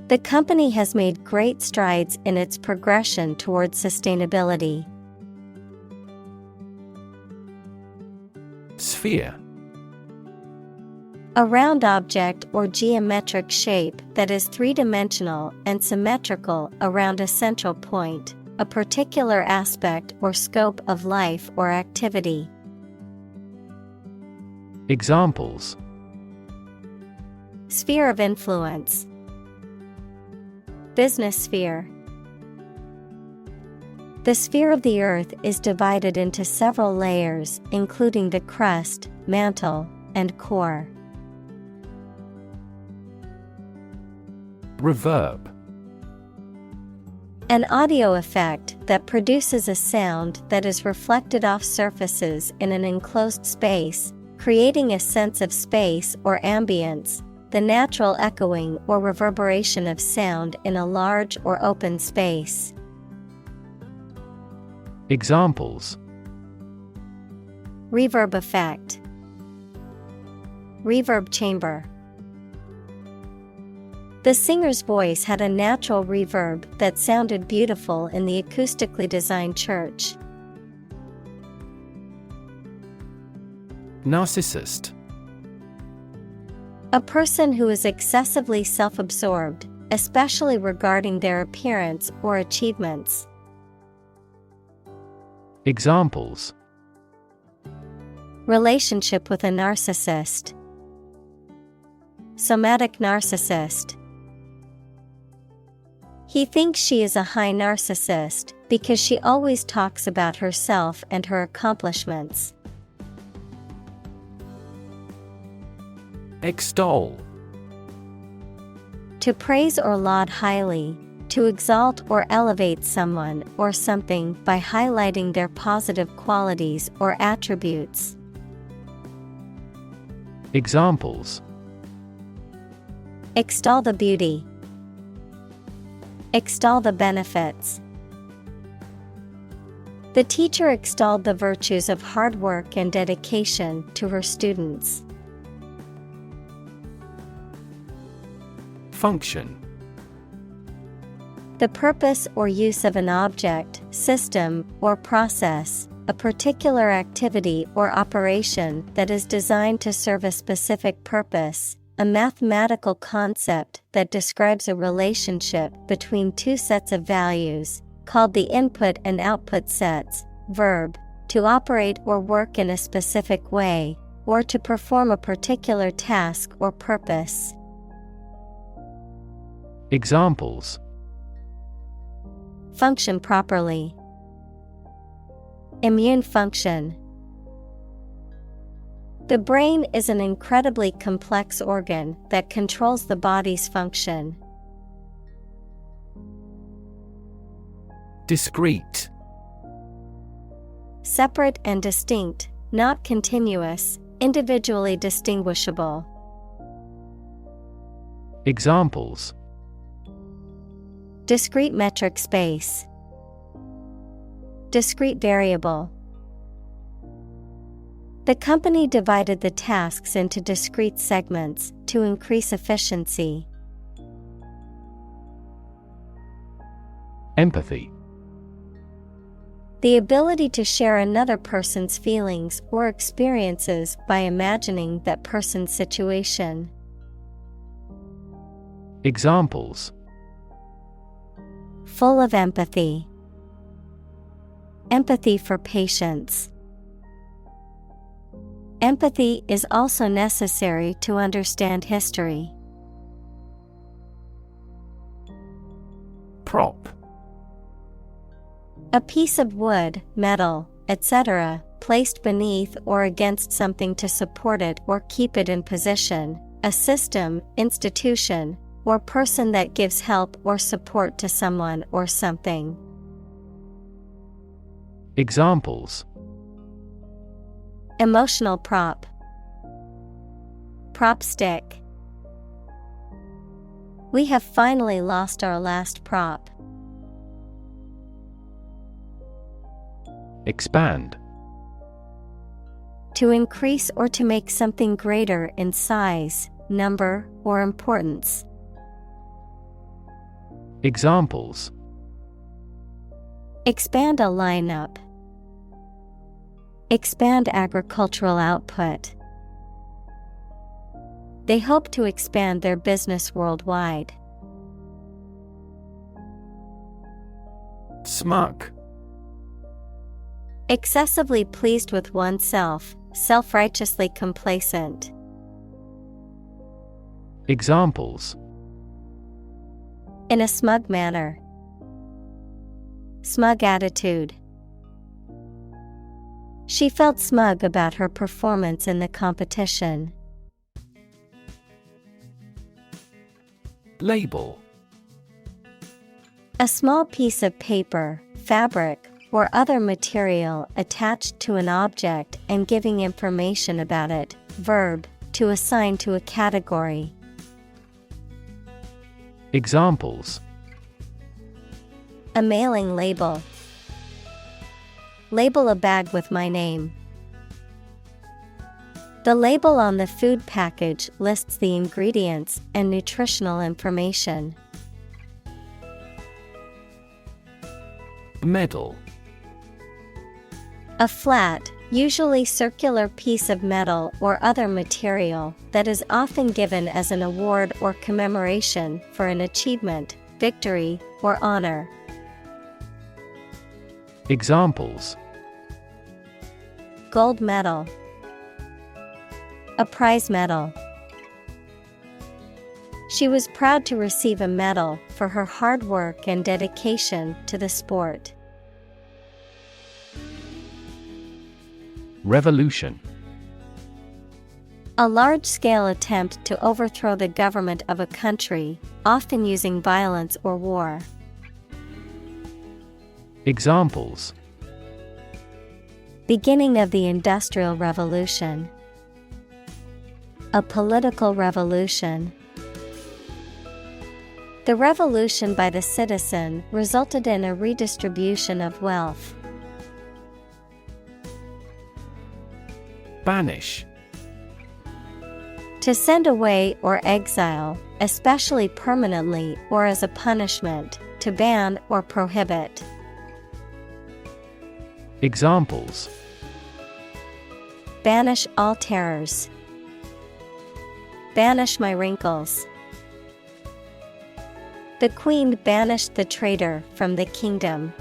The company has made great strides in its progression towards sustainability. Sphere. A round object or geometric shape that is three-dimensional and symmetrical around a central point, a particular aspect or scope of life or activity. Examples: Sphere of influence. Business sphere. The sphere of the Earth is divided into several layers, including the crust, mantle, and core. Reverb. An audio effect that produces a sound that is reflected off surfaces in an enclosed space, creating a sense of space or ambience, the natural echoing or reverberation of sound in a large or open space. Examples: Reverb effect, reverb chamber. The singer's voice had a natural reverb that sounded beautiful in the acoustically designed church. Narcissist. A person who is excessively self-absorbed, especially regarding their appearance or achievements. Examples: Relationship with a narcissist. Somatic narcissist. He thinks she is a high narcissist because she always talks about herself and her accomplishments. Extol. To praise or laud highly, to exalt or elevate someone or something by highlighting their positive qualities or attributes. Examples: Extol the beauty. Extol the benefits. The teacher extolled the virtues of hard work and dedication to her students. Function. The purpose or use of an object, system, or process, a particular activity or operation that is designed to serve a specific purpose, a mathematical concept that describes a relationship between two sets of values, called the input and output sets. Verb, to operate or work in a specific way, or to perform a particular task or purpose. Examples: Function properly. Immune function. The brain is an incredibly complex organ that controls the body's function. Discrete. Separate and distinct, not continuous, individually distinguishable. Examples: Discrete metric space. Discrete variable. The company divided the tasks into discrete segments to increase efficiency. Empathy. The ability to share another person's feelings or experiences by imagining that person's situation. Examples: Full of empathy. Empathy for patients. Empathy is also necessary to understand history. Prop. A piece of wood, metal, etc., placed beneath or against something to support it or keep it in position, a system, institution, or person that gives help or support to someone or something. Examples: Emotional prop. Prop stick. We have finally lost our last prop. Expand. To increase or to make something greater in size, number, or importance. Examples: Expand a lineup. Expand agricultural output. They hope to expand their business worldwide. Smug. Excessively pleased with oneself, self-righteously complacent. Examples: In a smug manner. Smug attitude. She felt smug about her performance in the competition. Label. A small piece of paper, fabric, or other material attached to an object and giving information about it. Verb, to assign to a category. Examples. A mailing label. Label a bag with my name. The label on the food package lists the ingredients and nutritional information. Medal. A flat, usually circular piece of metal or other material that is often given as an award or commemoration for an achievement, victory, or honor. Examples. Gold medal. A prize medal. She was proud to receive a medal for her hard work and dedication to the sport. Revolution. A large-scale attempt to overthrow the government of a country, often using violence or war. Examples. Beginning of the Industrial Revolution. A political revolution. The revolution by the citizen resulted in a redistribution of wealth. Banish. To send away or exile, especially permanently or as a punishment, to ban or prohibit. Examples. Banish all terrors. Banish my wrinkles. The queen banished the traitor from the kingdom.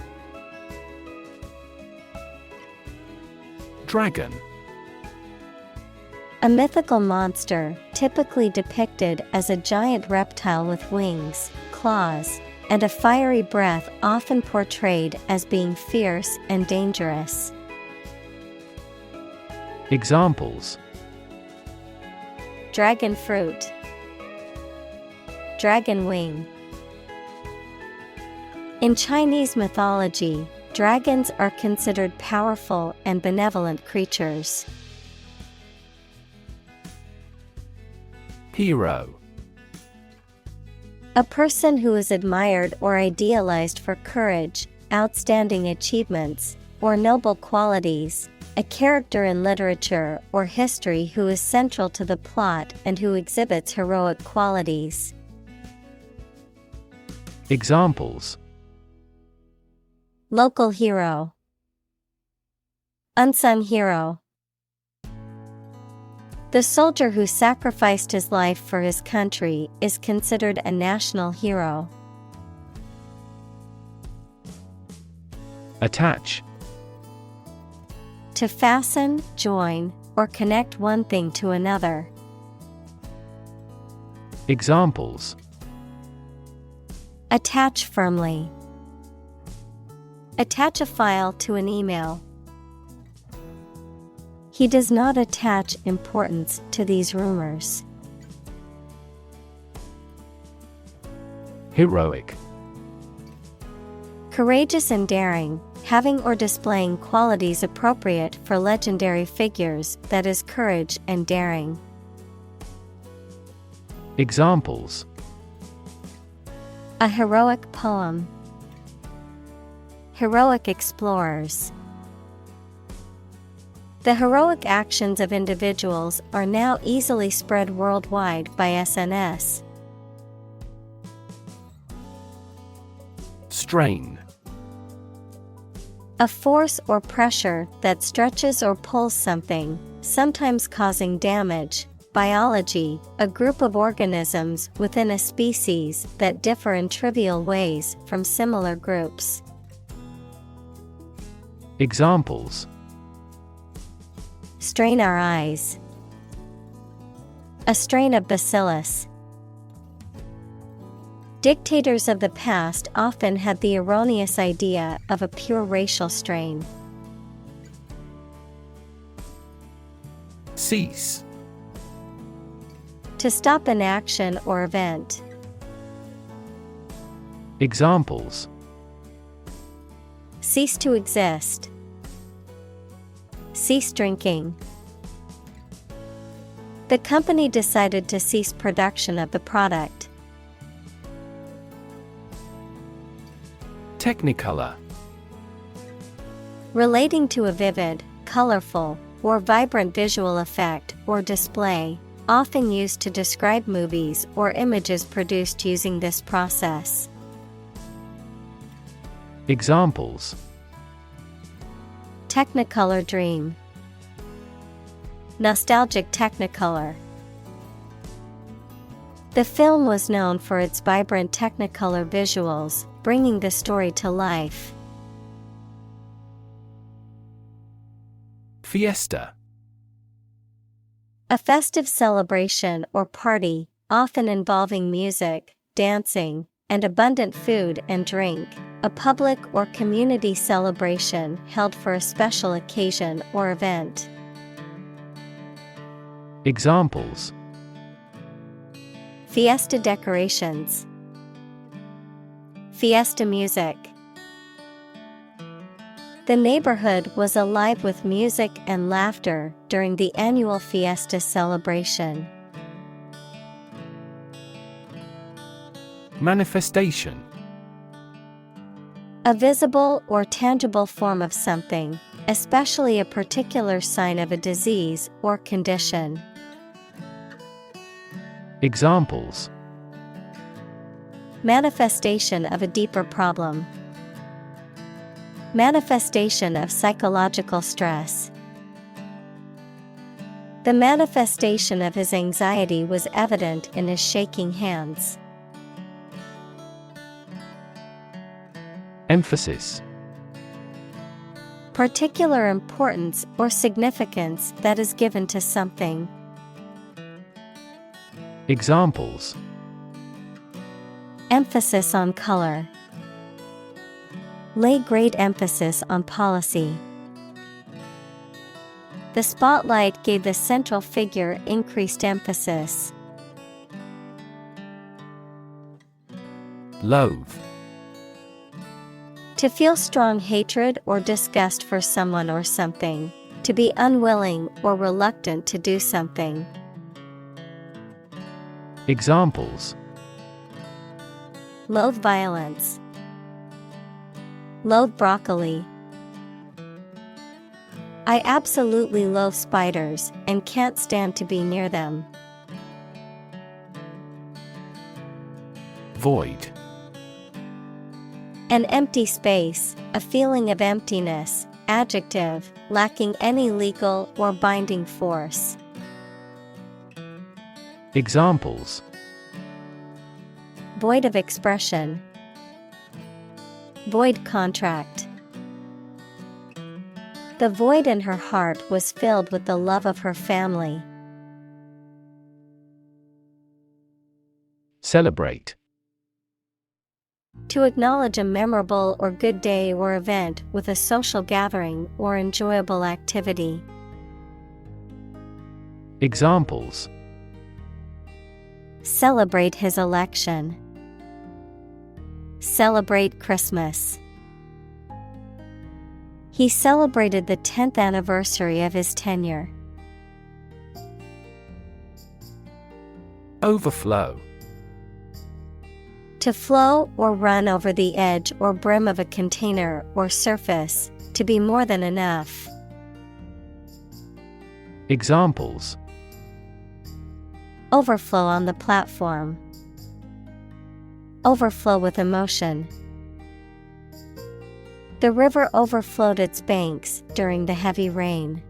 Dragon. A mythical monster, typically depicted as a giant reptile with wings, claws, and a fiery breath, often portrayed as being fierce and dangerous. Examples. Dragon fruit. Dragon wing. In Chinese mythology, dragons are considered powerful and benevolent creatures. Hero. A person who is admired or idealized for courage, outstanding achievements, or noble qualities, a character in literature or history who is central to the plot and who exhibits heroic qualities. Examples. Local hero. Unsung hero. The soldier who sacrificed his life for his country is considered a national hero. Attach. To fasten, join, or connect one thing to another. Examples. Attach firmly. Attach a file to an email. He does not attach importance to these rumors. Heroic. Courageous and daring, having or displaying qualities appropriate for legendary figures, that is, courage and daring. Examples. A heroic poem. Heroic explorers. The heroic actions of individuals are now easily spread worldwide by SNS. Strain. A force or pressure that stretches or pulls something, sometimes causing damage. Biology, a group of organisms within a species that differ in trivial ways from similar groups. Examples. Strain our eyes. A strain of bacillus. Dictators of the past often had the erroneous idea of a pure racial strain. Cease. To stop an action or event. Examples: Cease to exist. Cease drinking. The company decided to cease production of the product. Technicolor. Relating to a vivid, colorful, or vibrant visual effect or display, often used to describe movies or images produced using this process. Examples: Technicolor dream. Nostalgic Technicolor. The film was known for its vibrant Technicolor visuals, bringing the story to life. Fiesta. A festive celebration or party, often involving music, dancing, and abundant food and drink. A public or community celebration held for a special occasion or event. Examples: Fiesta decorations. Fiesta music. The neighborhood was alive with music and laughter during the annual fiesta celebration. Manifestation. A visible or tangible form of something, especially a particular sign of a disease or condition. Examples: Manifestation of a deeper problem. Manifestation of psychological stress. The manifestation of his anxiety was evident in his shaking hands. Emphasis. Particular importance or significance that is given to something. Examples: Emphasis on color. Lay great emphasis on policy. The spotlight gave the central figure increased emphasis. Loathe. To feel strong hatred or disgust for someone or something. To be unwilling or reluctant to do something. Examples: Loathe violence. Loathe broccoli. I absolutely loathe spiders and can't stand to be near them. Void. An empty space, a feeling of emptiness, adjective, lacking any legal or binding force. Examples: Void of expression. Void contract. The void in her heart was filled with the love of her family. Celebrate. To acknowledge a memorable or good day or event with a social gathering or enjoyable activity. Examples: Celebrate his election. Celebrate Christmas. He celebrated the 10th anniversary of his tenure. Overflow. To flow or run over the edge or brim of a container or surface, to be more than enough. Examples: Overflow on the platform. Overflow with emotion. The river overflowed its banks during the heavy rain.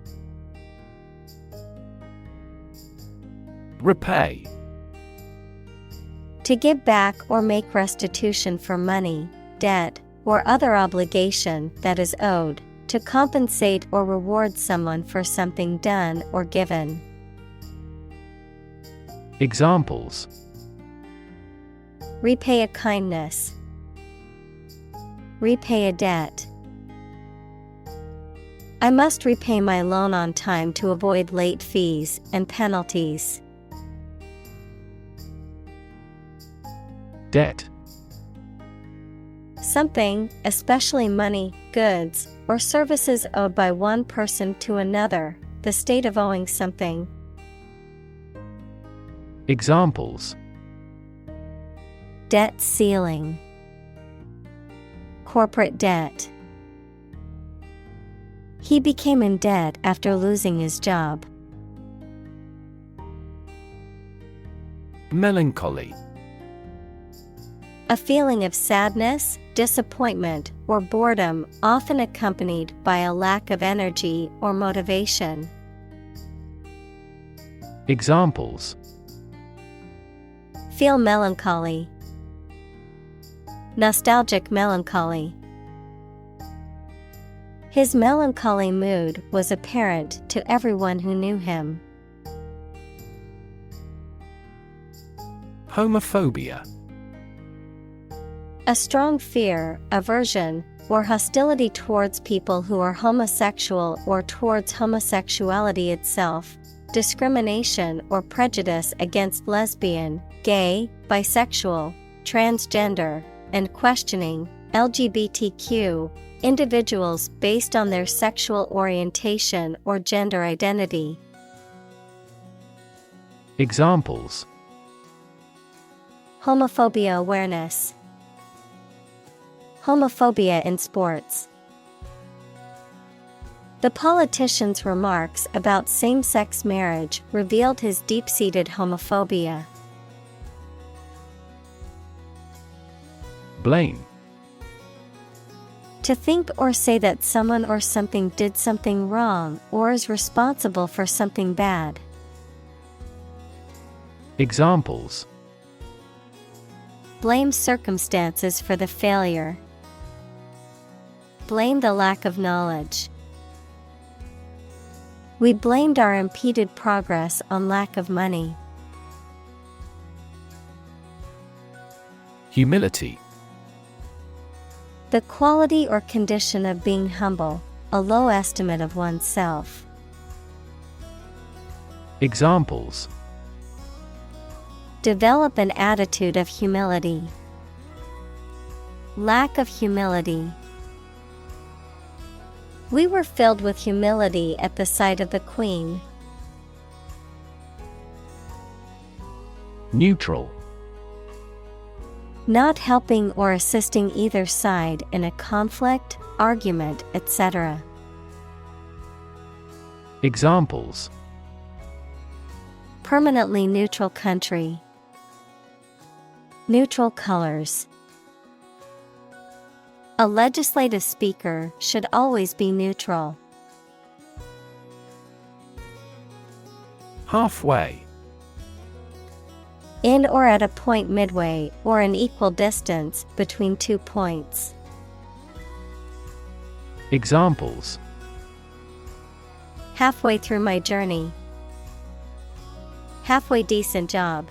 Repay. To give back or make restitution for money, debt, or other obligation that is owed, to compensate or reward someone for something done or given. Repay a kindness. Repay a debt. I must repay my loan on time to avoid late fees and penalties. Debt. Something, especially money, goods, or services owed by one person to another, the state of owing something. Examples: Debt ceiling. Corporate debt. He became in debt after losing his job. Melancholy. A feeling of sadness, disappointment, or boredom, often accompanied by a lack of energy or motivation. Examples: Feel melancholy. Nostalgic melancholy. His melancholy mood was apparent to everyone who knew him. Homophobia. A strong fear, aversion, or hostility towards people who are homosexual or towards homosexuality itself. Discrimination or prejudice against lesbian, gay, bisexual, transgender, and questioning LGBTQ individuals based on their sexual orientation or gender identity. Examples: Homophobia awareness. Homophobia in sports. The politician's remarks about same-sex marriage revealed his deep-seated homophobia. Blame. To think or say that someone or something did something wrong or is responsible for something bad. Examples: Blame circumstances for the failure. Blame the lack of knowledge. We blamed our impeded progress on lack of money. Humility. The quality or condition of being humble, a low estimate of oneself. Examples: Develop an attitude of humility. Lack of humility. We were filled with humility at the sight of the Queen. Neutral. Not helping or assisting either side in a conflict, argument, etc. Examples: Permanently neutral country. Neutral colors. A legislative speaker should always be neutral. Halfway. In or at a point midway or an equal distance between 2 points. Examples: Halfway through my journey. Halfway decent job.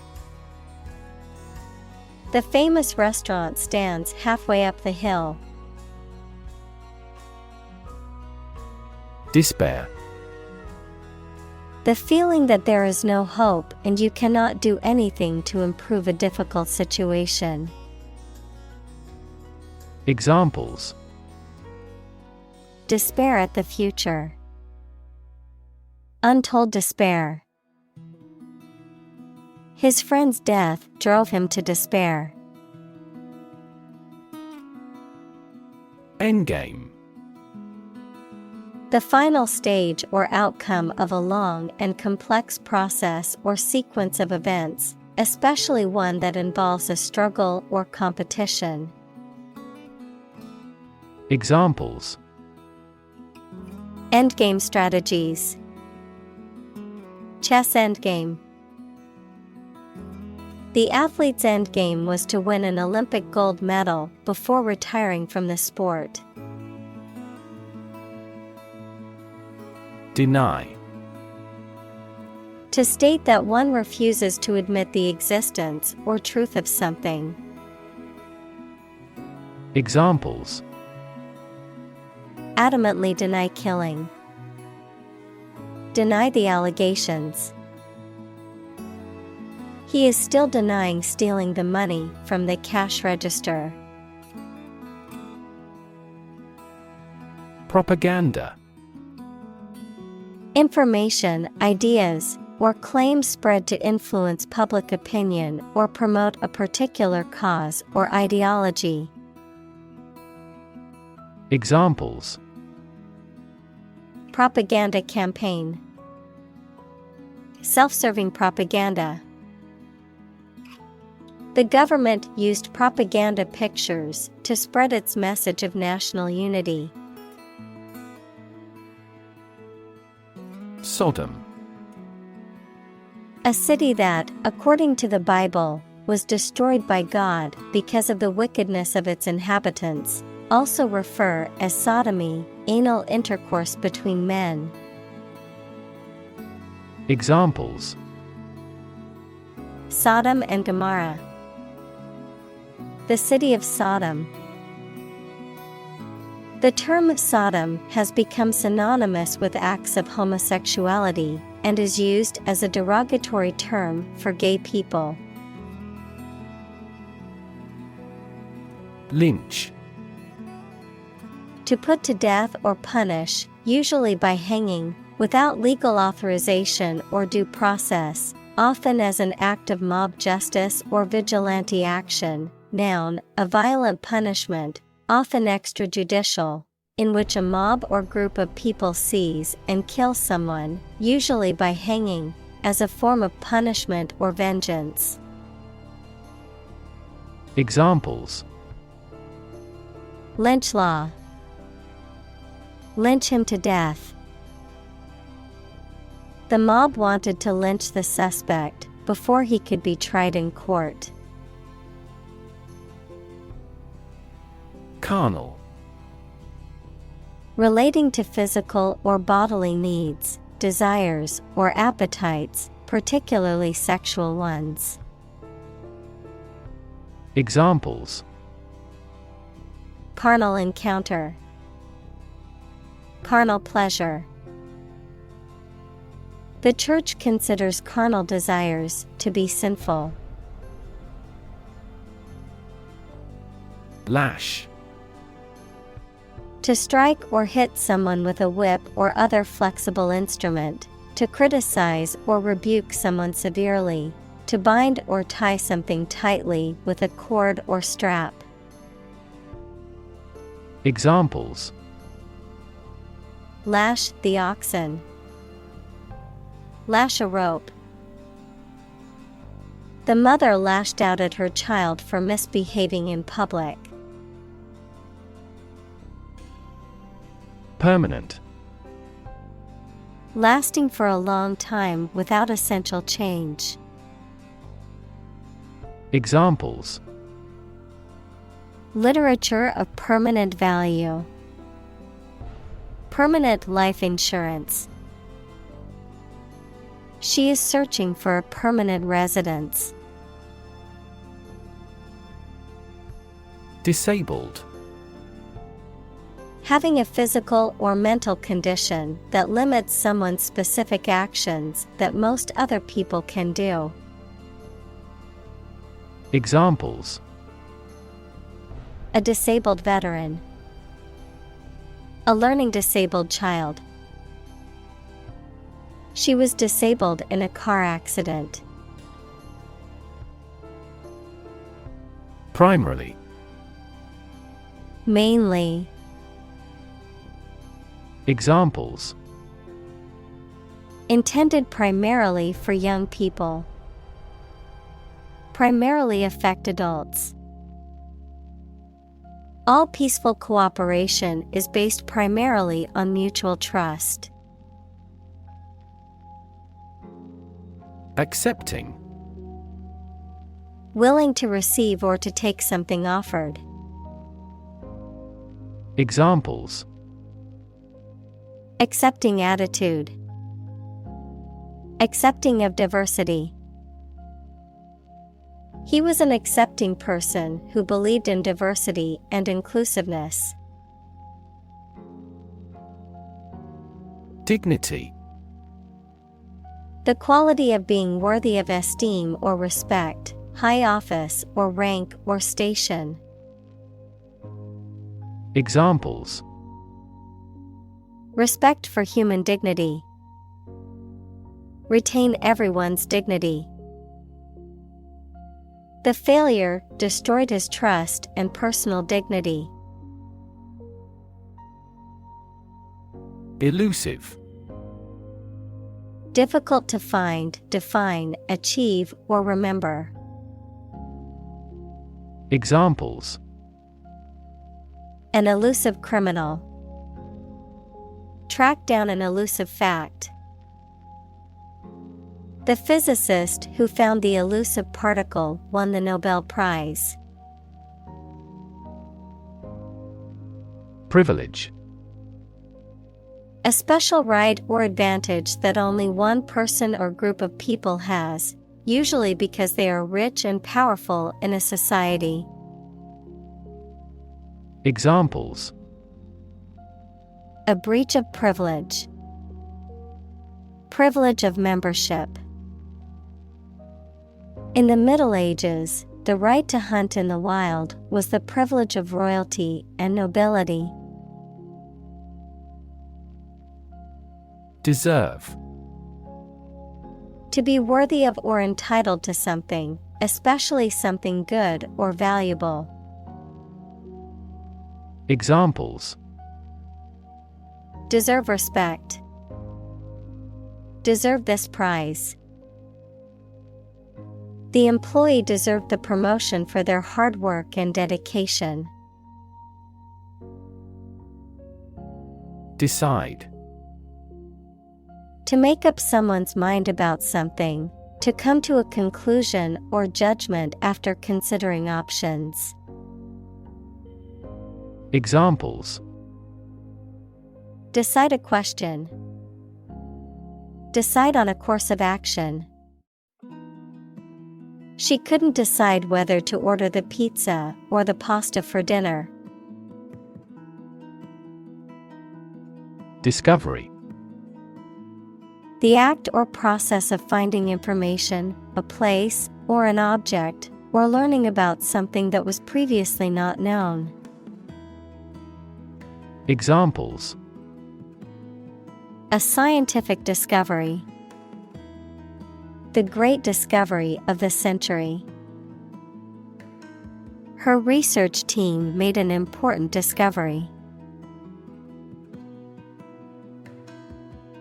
The famous restaurant stands halfway up the hill. Despair. The feeling that there is no hope and you cannot do anything to improve a difficult situation. Examples: Despair at the future. Untold despair. His friend's death drove him to despair. Endgame. The final stage or outcome of a long and complex process or sequence of events, especially one that involves a struggle or competition. Examples: Endgame strategies. Chess endgame. The athlete's endgame was to win an Olympic gold medal before retiring from the sport. Deny. To state that one refuses to admit the existence or truth of something. Examples: adamantly deny killing. Deny the allegations. He is still denying stealing the money from the cash register. Propaganda. Information, ideas, or claims spread to influence public opinion or promote a particular cause or ideology. Examples: propaganda campaign. Self-serving propaganda. The government used propaganda pictures to spread its message of national unity. Sodom. A city that, according to the Bible, was destroyed by God because of the wickedness of its inhabitants, also refer as sodomy, anal intercourse between men. Examples: Sodom and Gomorrah. The city of Sodom. The term Sodom has become synonymous with acts of homosexuality and is used as a derogatory term for gay people. Lynch. To put to death or punish, usually by hanging, without legal authorization or due process, often as an act of mob justice or vigilante action. Noun, a violent punishment, often extrajudicial, in which a mob or group of people seize and kill someone, usually by hanging, as a form of punishment or vengeance. Examples: Lynch law. Lynch him to death. The mob wanted to lynch the suspect before he could be tried in court. Carnal. Relating to physical or bodily needs, desires, or appetites, particularly sexual ones. Examples: carnal encounter. Carnal pleasure. The church considers carnal desires to be sinful. Lash. To strike or hit someone with a whip or other flexible instrument, to criticize or rebuke someone severely, to bind or tie something tightly with a cord or strap. Examples: lash the oxen. Lash a rope. The mother lashed out at her child for misbehaving in public. Permanent. Lasting for a long time without essential change. Examples: literature of permanent value. Permanent life insurance. She is searching for a permanent residence. Disabled. Having a physical or mental condition that limits someone's specific actions that most other people can do. Examples: a disabled veteran. A learning disabled child. She was disabled in a car accident. Primarily. Mainly. Examples: intended primarily for young people. Primarily affect adults. All peaceful cooperation is based primarily on mutual trust. Accepting. Willing to receive or to take something offered. Examples: accepting attitude. Accepting of diversity. He was an accepting person who believed in diversity and inclusiveness. Dignity. The quality of being worthy of esteem or respect, high office or rank or station. Examples: Respect for human dignity. Retain everyone's dignity. The failure destroyed his trust and personal dignity. Elusive. Difficult to find, define, achieve, or remember. Examples: An elusive criminal. Track down an elusive fact. The physicist who found the elusive particle won the Nobel Prize. Privilege. A special right or advantage that only one person or group of people has, usually because they are rich and powerful in a society. Examples: A breach of privilege. Privilege of membership. In the Middle Ages, the right to hunt in the wild was the privilege of royalty and nobility. Deserve. To be worthy of or entitled to something, especially something good or valuable. Examples: Deserve respect. Deserve this prize. The employee deserved the promotion for their hard work and dedication. Decide. To make up someone's mind about something, to come to a conclusion or judgment after considering options. Examples: Decide a question. Decide on a course of action. She couldn't decide whether to order the pizza or the pasta for dinner. Discovery. The act or process of finding information, a place, or an object, or learning about something that was previously not known. Examples: A scientific discovery. The great discovery of the century. Her research team made an important discovery.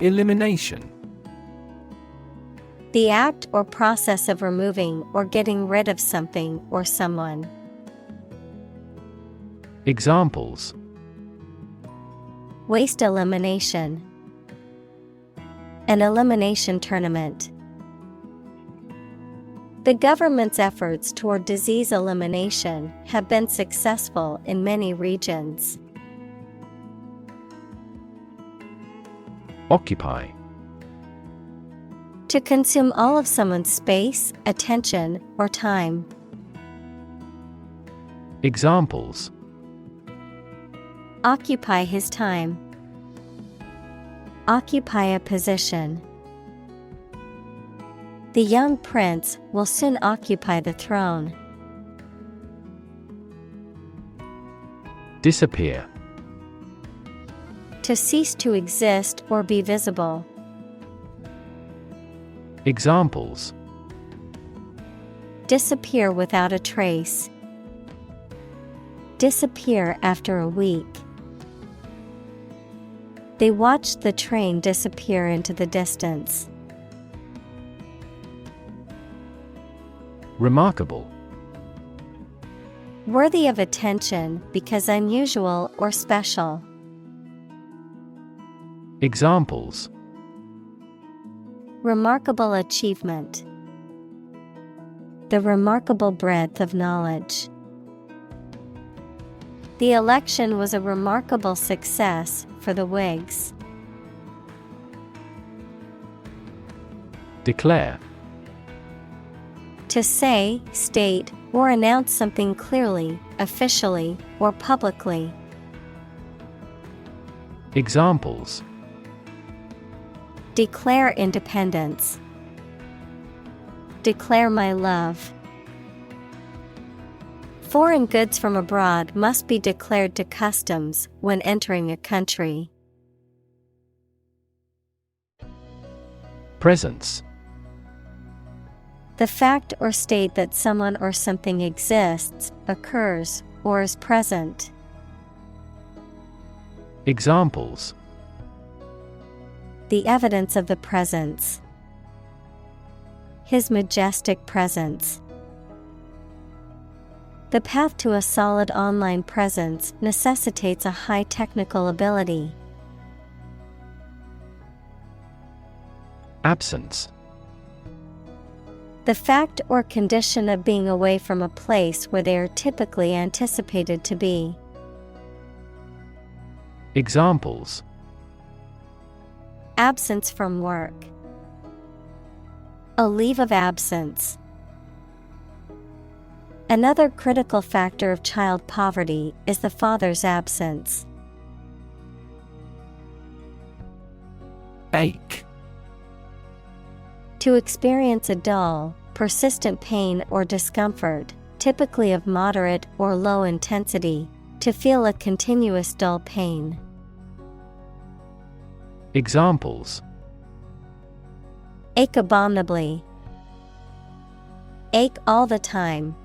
Elimination. The act or process of removing or getting rid of something or someone. Examples: Waste elimination. An elimination tournament. The government's efforts toward disease elimination have been successful in many regions. Occupy. To consume all of someone's space, attention, or time. Examples: Occupy his time. Occupy a position. The young prince will soon occupy the throne. Disappear. To cease to exist or be visible. Examples: Disappear without a trace. Disappear after a week. They watched the train disappear into the distance. Remarkable. Worthy of attention because unusual or special. Examples: Remarkable achievement. The remarkable breadth of knowledge. The election was a remarkable success for the Whigs. Declare. To say, state, or announce something clearly, officially, or publicly. Examples: Declare independence. Declare my love. Foreign goods from abroad must be declared to customs when entering a country. Presence: The fact or state that someone or something exists, occurs, or is present. Examples: The evidence of the presence. His majestic presence. The path to a solid online presence necessitates a high technical ability. Absence: The fact or condition of being away from a place where they are typically anticipated to be. Examples: Absence from work. A leave of absence. Another critical factor of child poverty is the father's absence. Ache: To experience a dull, persistent pain or discomfort, typically of moderate or low intensity, to feel a continuous dull pain. Examples: Ache abominably. Ache all the time.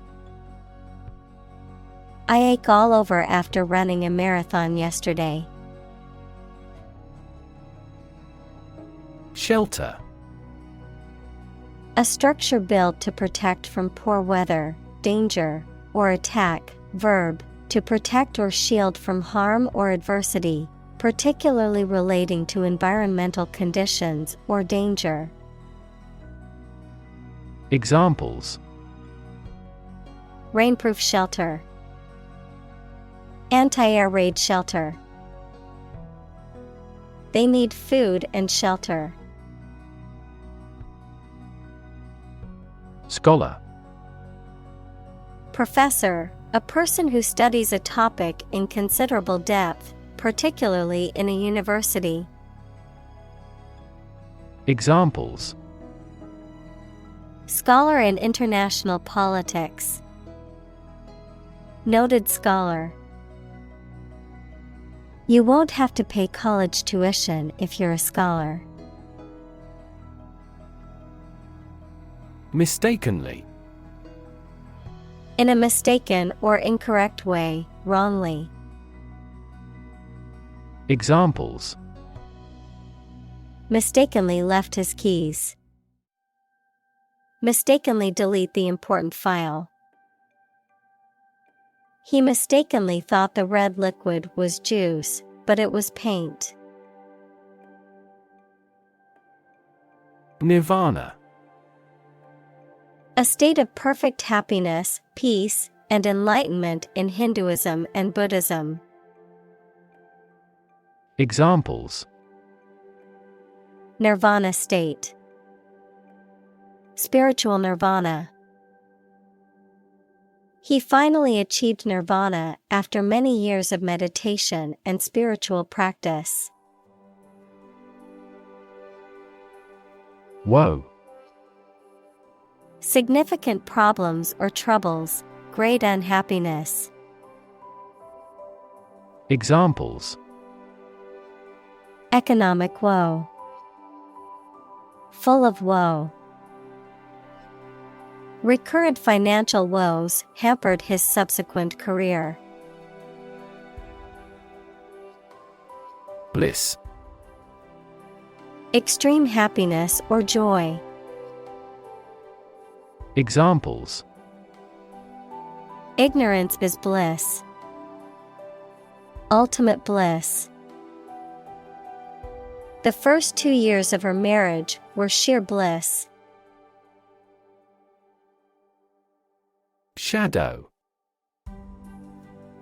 I ache all over after running a marathon yesterday. Shelter: A structure built to protect from poor weather, danger, or attack. Verb, to protect or shield from harm or adversity, particularly relating to environmental conditions or danger. Examples: Rainproof shelter. Anti-air raid shelter. They need food and shelter. Scholar: Professor, a person who studies a topic in considerable depth, particularly in a university. Examples: Scholar in international politics. Noted scholar. You won't have to pay college tuition if you're a scholar. Mistakenly: In a mistaken or incorrect way, wrongly. Examples: Mistakenly left his keys. Mistakenly delete the important file. He mistakenly thought the red liquid was juice, but it was paint. Nirvana: A state of perfect happiness, peace, and enlightenment in Hinduism and Buddhism. Examples: Nirvana state. Spiritual nirvana. He finally achieved nirvana after many years of meditation and spiritual practice. Woe: Significant problems or troubles, great unhappiness. Examples: Economic woe. Full of woe. Recurrent financial woes hampered his subsequent career. Bliss: Extreme happiness or joy. Examples: Ignorance is bliss. Ultimate bliss. The first 2 years of her marriage were sheer bliss. Shadow: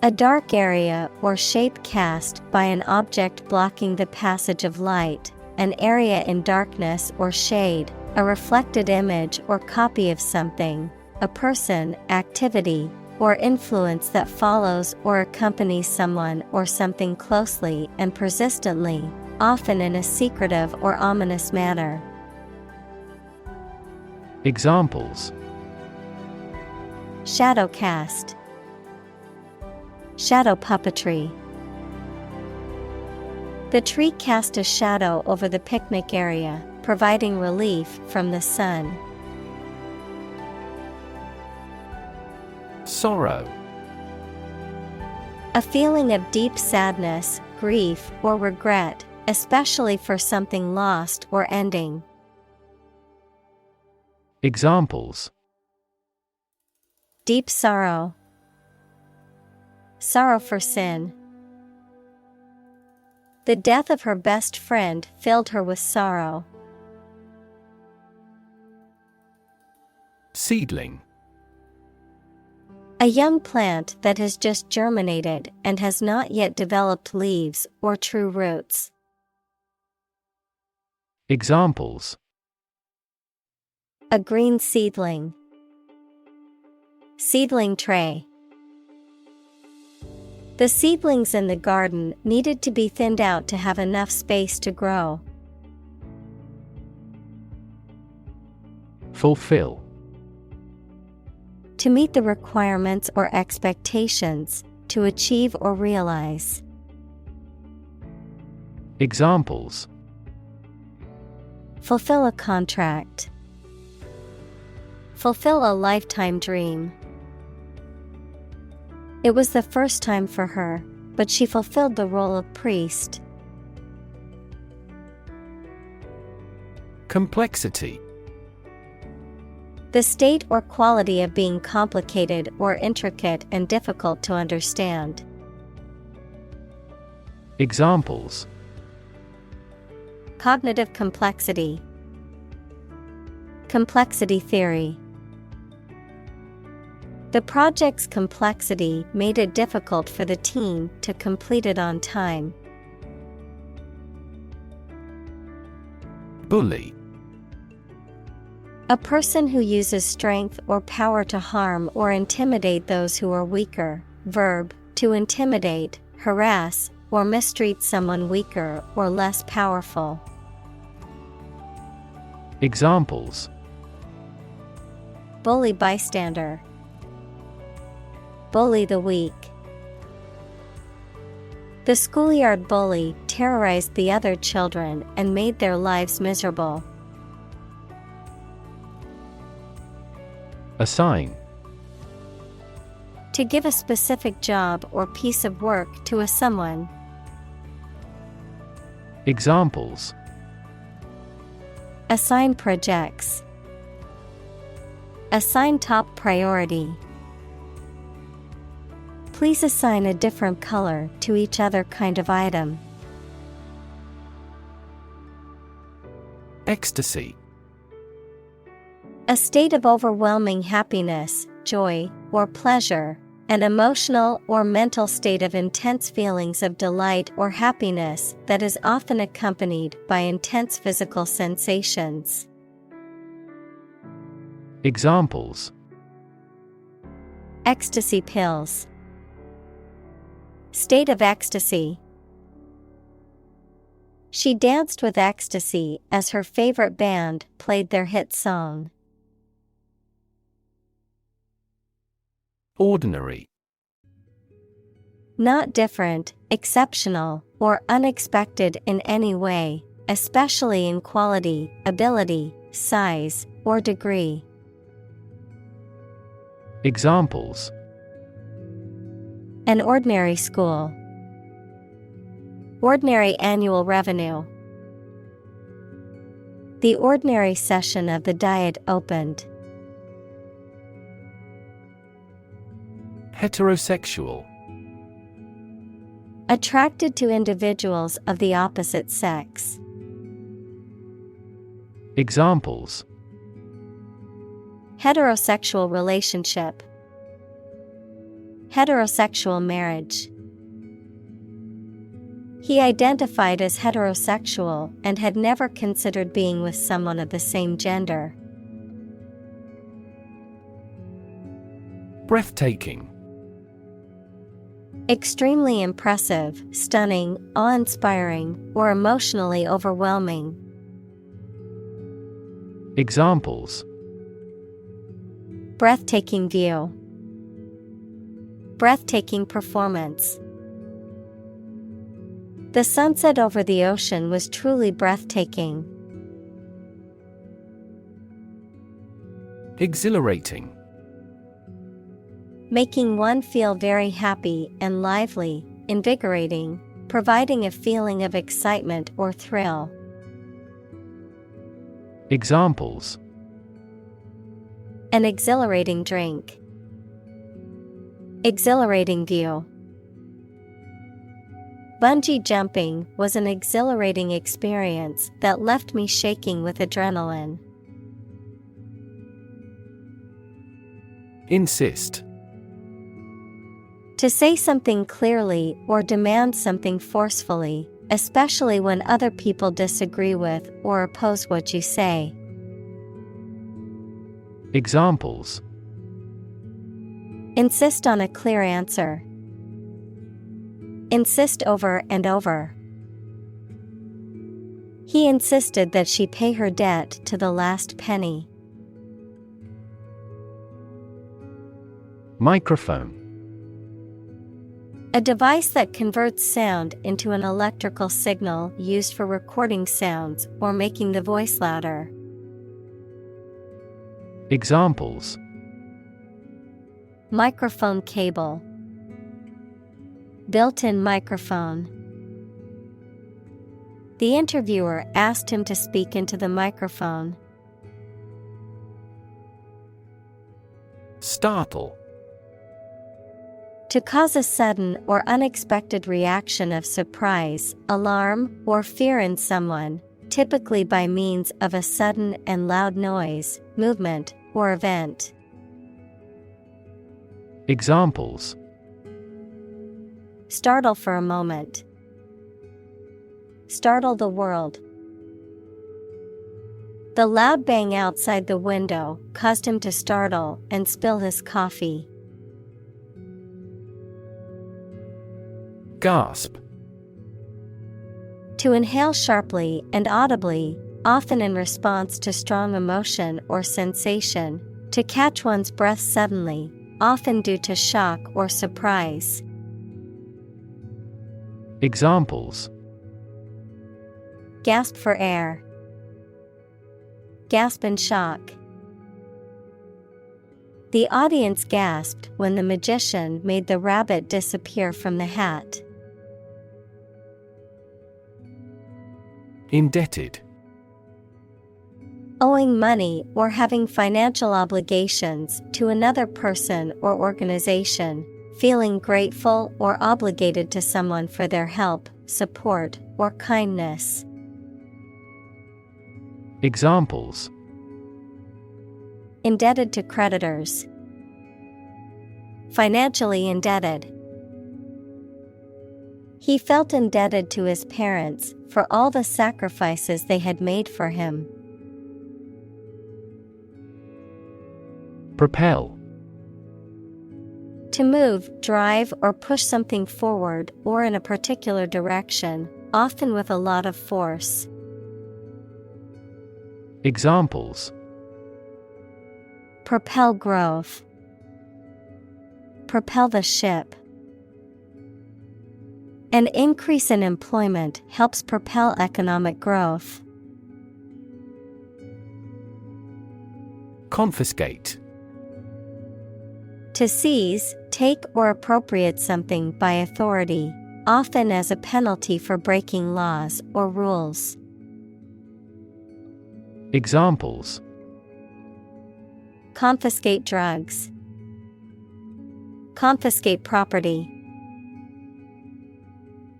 A dark area or shape cast by an object blocking the passage of light, an area in darkness or shade, a reflected image or copy of something, a person, activity, or influence that follows or accompanies someone or something closely and persistently, often in a secretive or ominous manner. Examples: Shadow cast, shadow puppetry. The tree cast a shadow over the picnic area, providing relief from the sun. Sorrow. A feeling of deep sadness, grief, or regret, especially for something lost or ending. Examples: Deep sorrow, sorrow for sin. The death of her best friend filled her with sorrow. Seedling. A young plant that has just germinated and has not yet developed leaves or true roots. Examples: A green seedling, seedling tray. The seedlings in the garden needed to be thinned out to have enough space to grow. Fulfill. To meet the requirements or expectations, to achieve or realize. Examples: Fulfill a contract. Fulfill a lifetime dream. It was the first time for her, but she fulfilled the role of priest. Complexity. The state or quality of being complicated or intricate and difficult to understand. Examples: Cognitive complexity. Complexity theory. The project's complexity made it difficult for the team to complete it on time. Bully. A person who uses strength or power to harm or intimidate those who are weaker. Verb, to intimidate, harass, or mistreat someone weaker or less powerful. Examples: Bully bystander. Bully the weak. The schoolyard bully terrorized the other children and made their lives miserable. Assign. To give a specific job or piece of work to a someone. Examples: Assign projects. Assign top priority. Please assign a different color to each other kind of item. Ecstasy. A state of overwhelming happiness, joy, or pleasure, an emotional or mental state of intense feelings of delight or happiness that is often accompanied by intense physical sensations. Examples: Ecstasy pills. State of ecstasy. She danced with ecstasy as her favorite band played their hit song. Ordinary. Not different, exceptional, or unexpected in any way, especially in quality, ability, size, or degree. Examples: An ordinary school. Ordinary annual revenue. The ordinary session of the Diet opened. Heterosexual. Attracted to individuals of the opposite sex. Examples: Heterosexual relationship. Heterosexual marriage. He identified as heterosexual and had never considered being with someone of the same gender. Breathtaking. Extremely impressive, stunning, awe-inspiring, or emotionally overwhelming. Examples: Breathtaking view. Breathtaking performance. The sunset over the ocean was truly breathtaking. Exhilarating. Making one feel very happy and lively, invigorating, providing a feeling of excitement or thrill. Examples: An exhilarating drink. Exhilarating view. Bungee jumping was an exhilarating experience that left me shaking with adrenaline. Insist. To say something clearly or demand something forcefully, especially when other people disagree with or oppose what you say. Examples: Insist on a clear answer. Insist over and over. He insisted that she pay her debt to the last penny. Microphone. A device that converts sound into an electrical signal used for recording sounds or making the voice louder. Examples: Microphone cable. Built-in microphone. The interviewer asked him to speak into the microphone. Startle. To cause a sudden or unexpected reaction of surprise, alarm, or fear in someone, typically by means of a sudden and loud noise, movement, or event. Examples: Startle for a moment. Startle the world. The loud bang outside the window caused him to startle and spill his coffee. Gasp. To inhale sharply and audibly, often in response to strong emotion or sensation. To catch one's breath suddenly, often due to shock or surprise. Examples: Gasp for air. Gasp in shock. The audience gasped when the magician made the rabbit disappear from the hat. Indebted. Owing money or having financial obligations to another person or organization, feeling grateful or obligated to someone for their help, support, or kindness. Examples: Indebted to creditors. Financially indebted. He felt indebted to his parents for all the sacrifices they had made for him. Propel. To move, drive, or push something forward or in a particular direction, often with a lot of force. Examples: Propel growth. Propel the ship. An increase in employment helps propel economic growth. Confiscate. To seize, take or appropriate something by authority, often as a penalty for breaking laws or rules. Examples: Confiscate drugs. Confiscate property.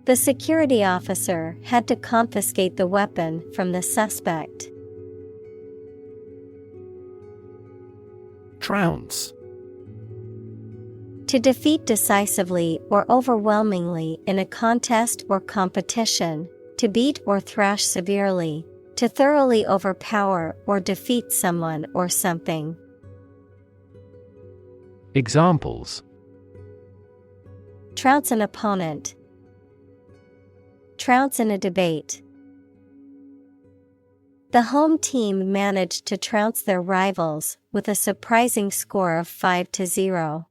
The security officer had to confiscate the weapon from the suspect. Trounce. To defeat decisively or overwhelmingly in a contest or competition, to beat or thrash severely, to thoroughly overpower or defeat someone or something. Examples: Trounce an opponent. Trounce in a debate. The home team managed to trounce their rivals with a surprising score of 5-0.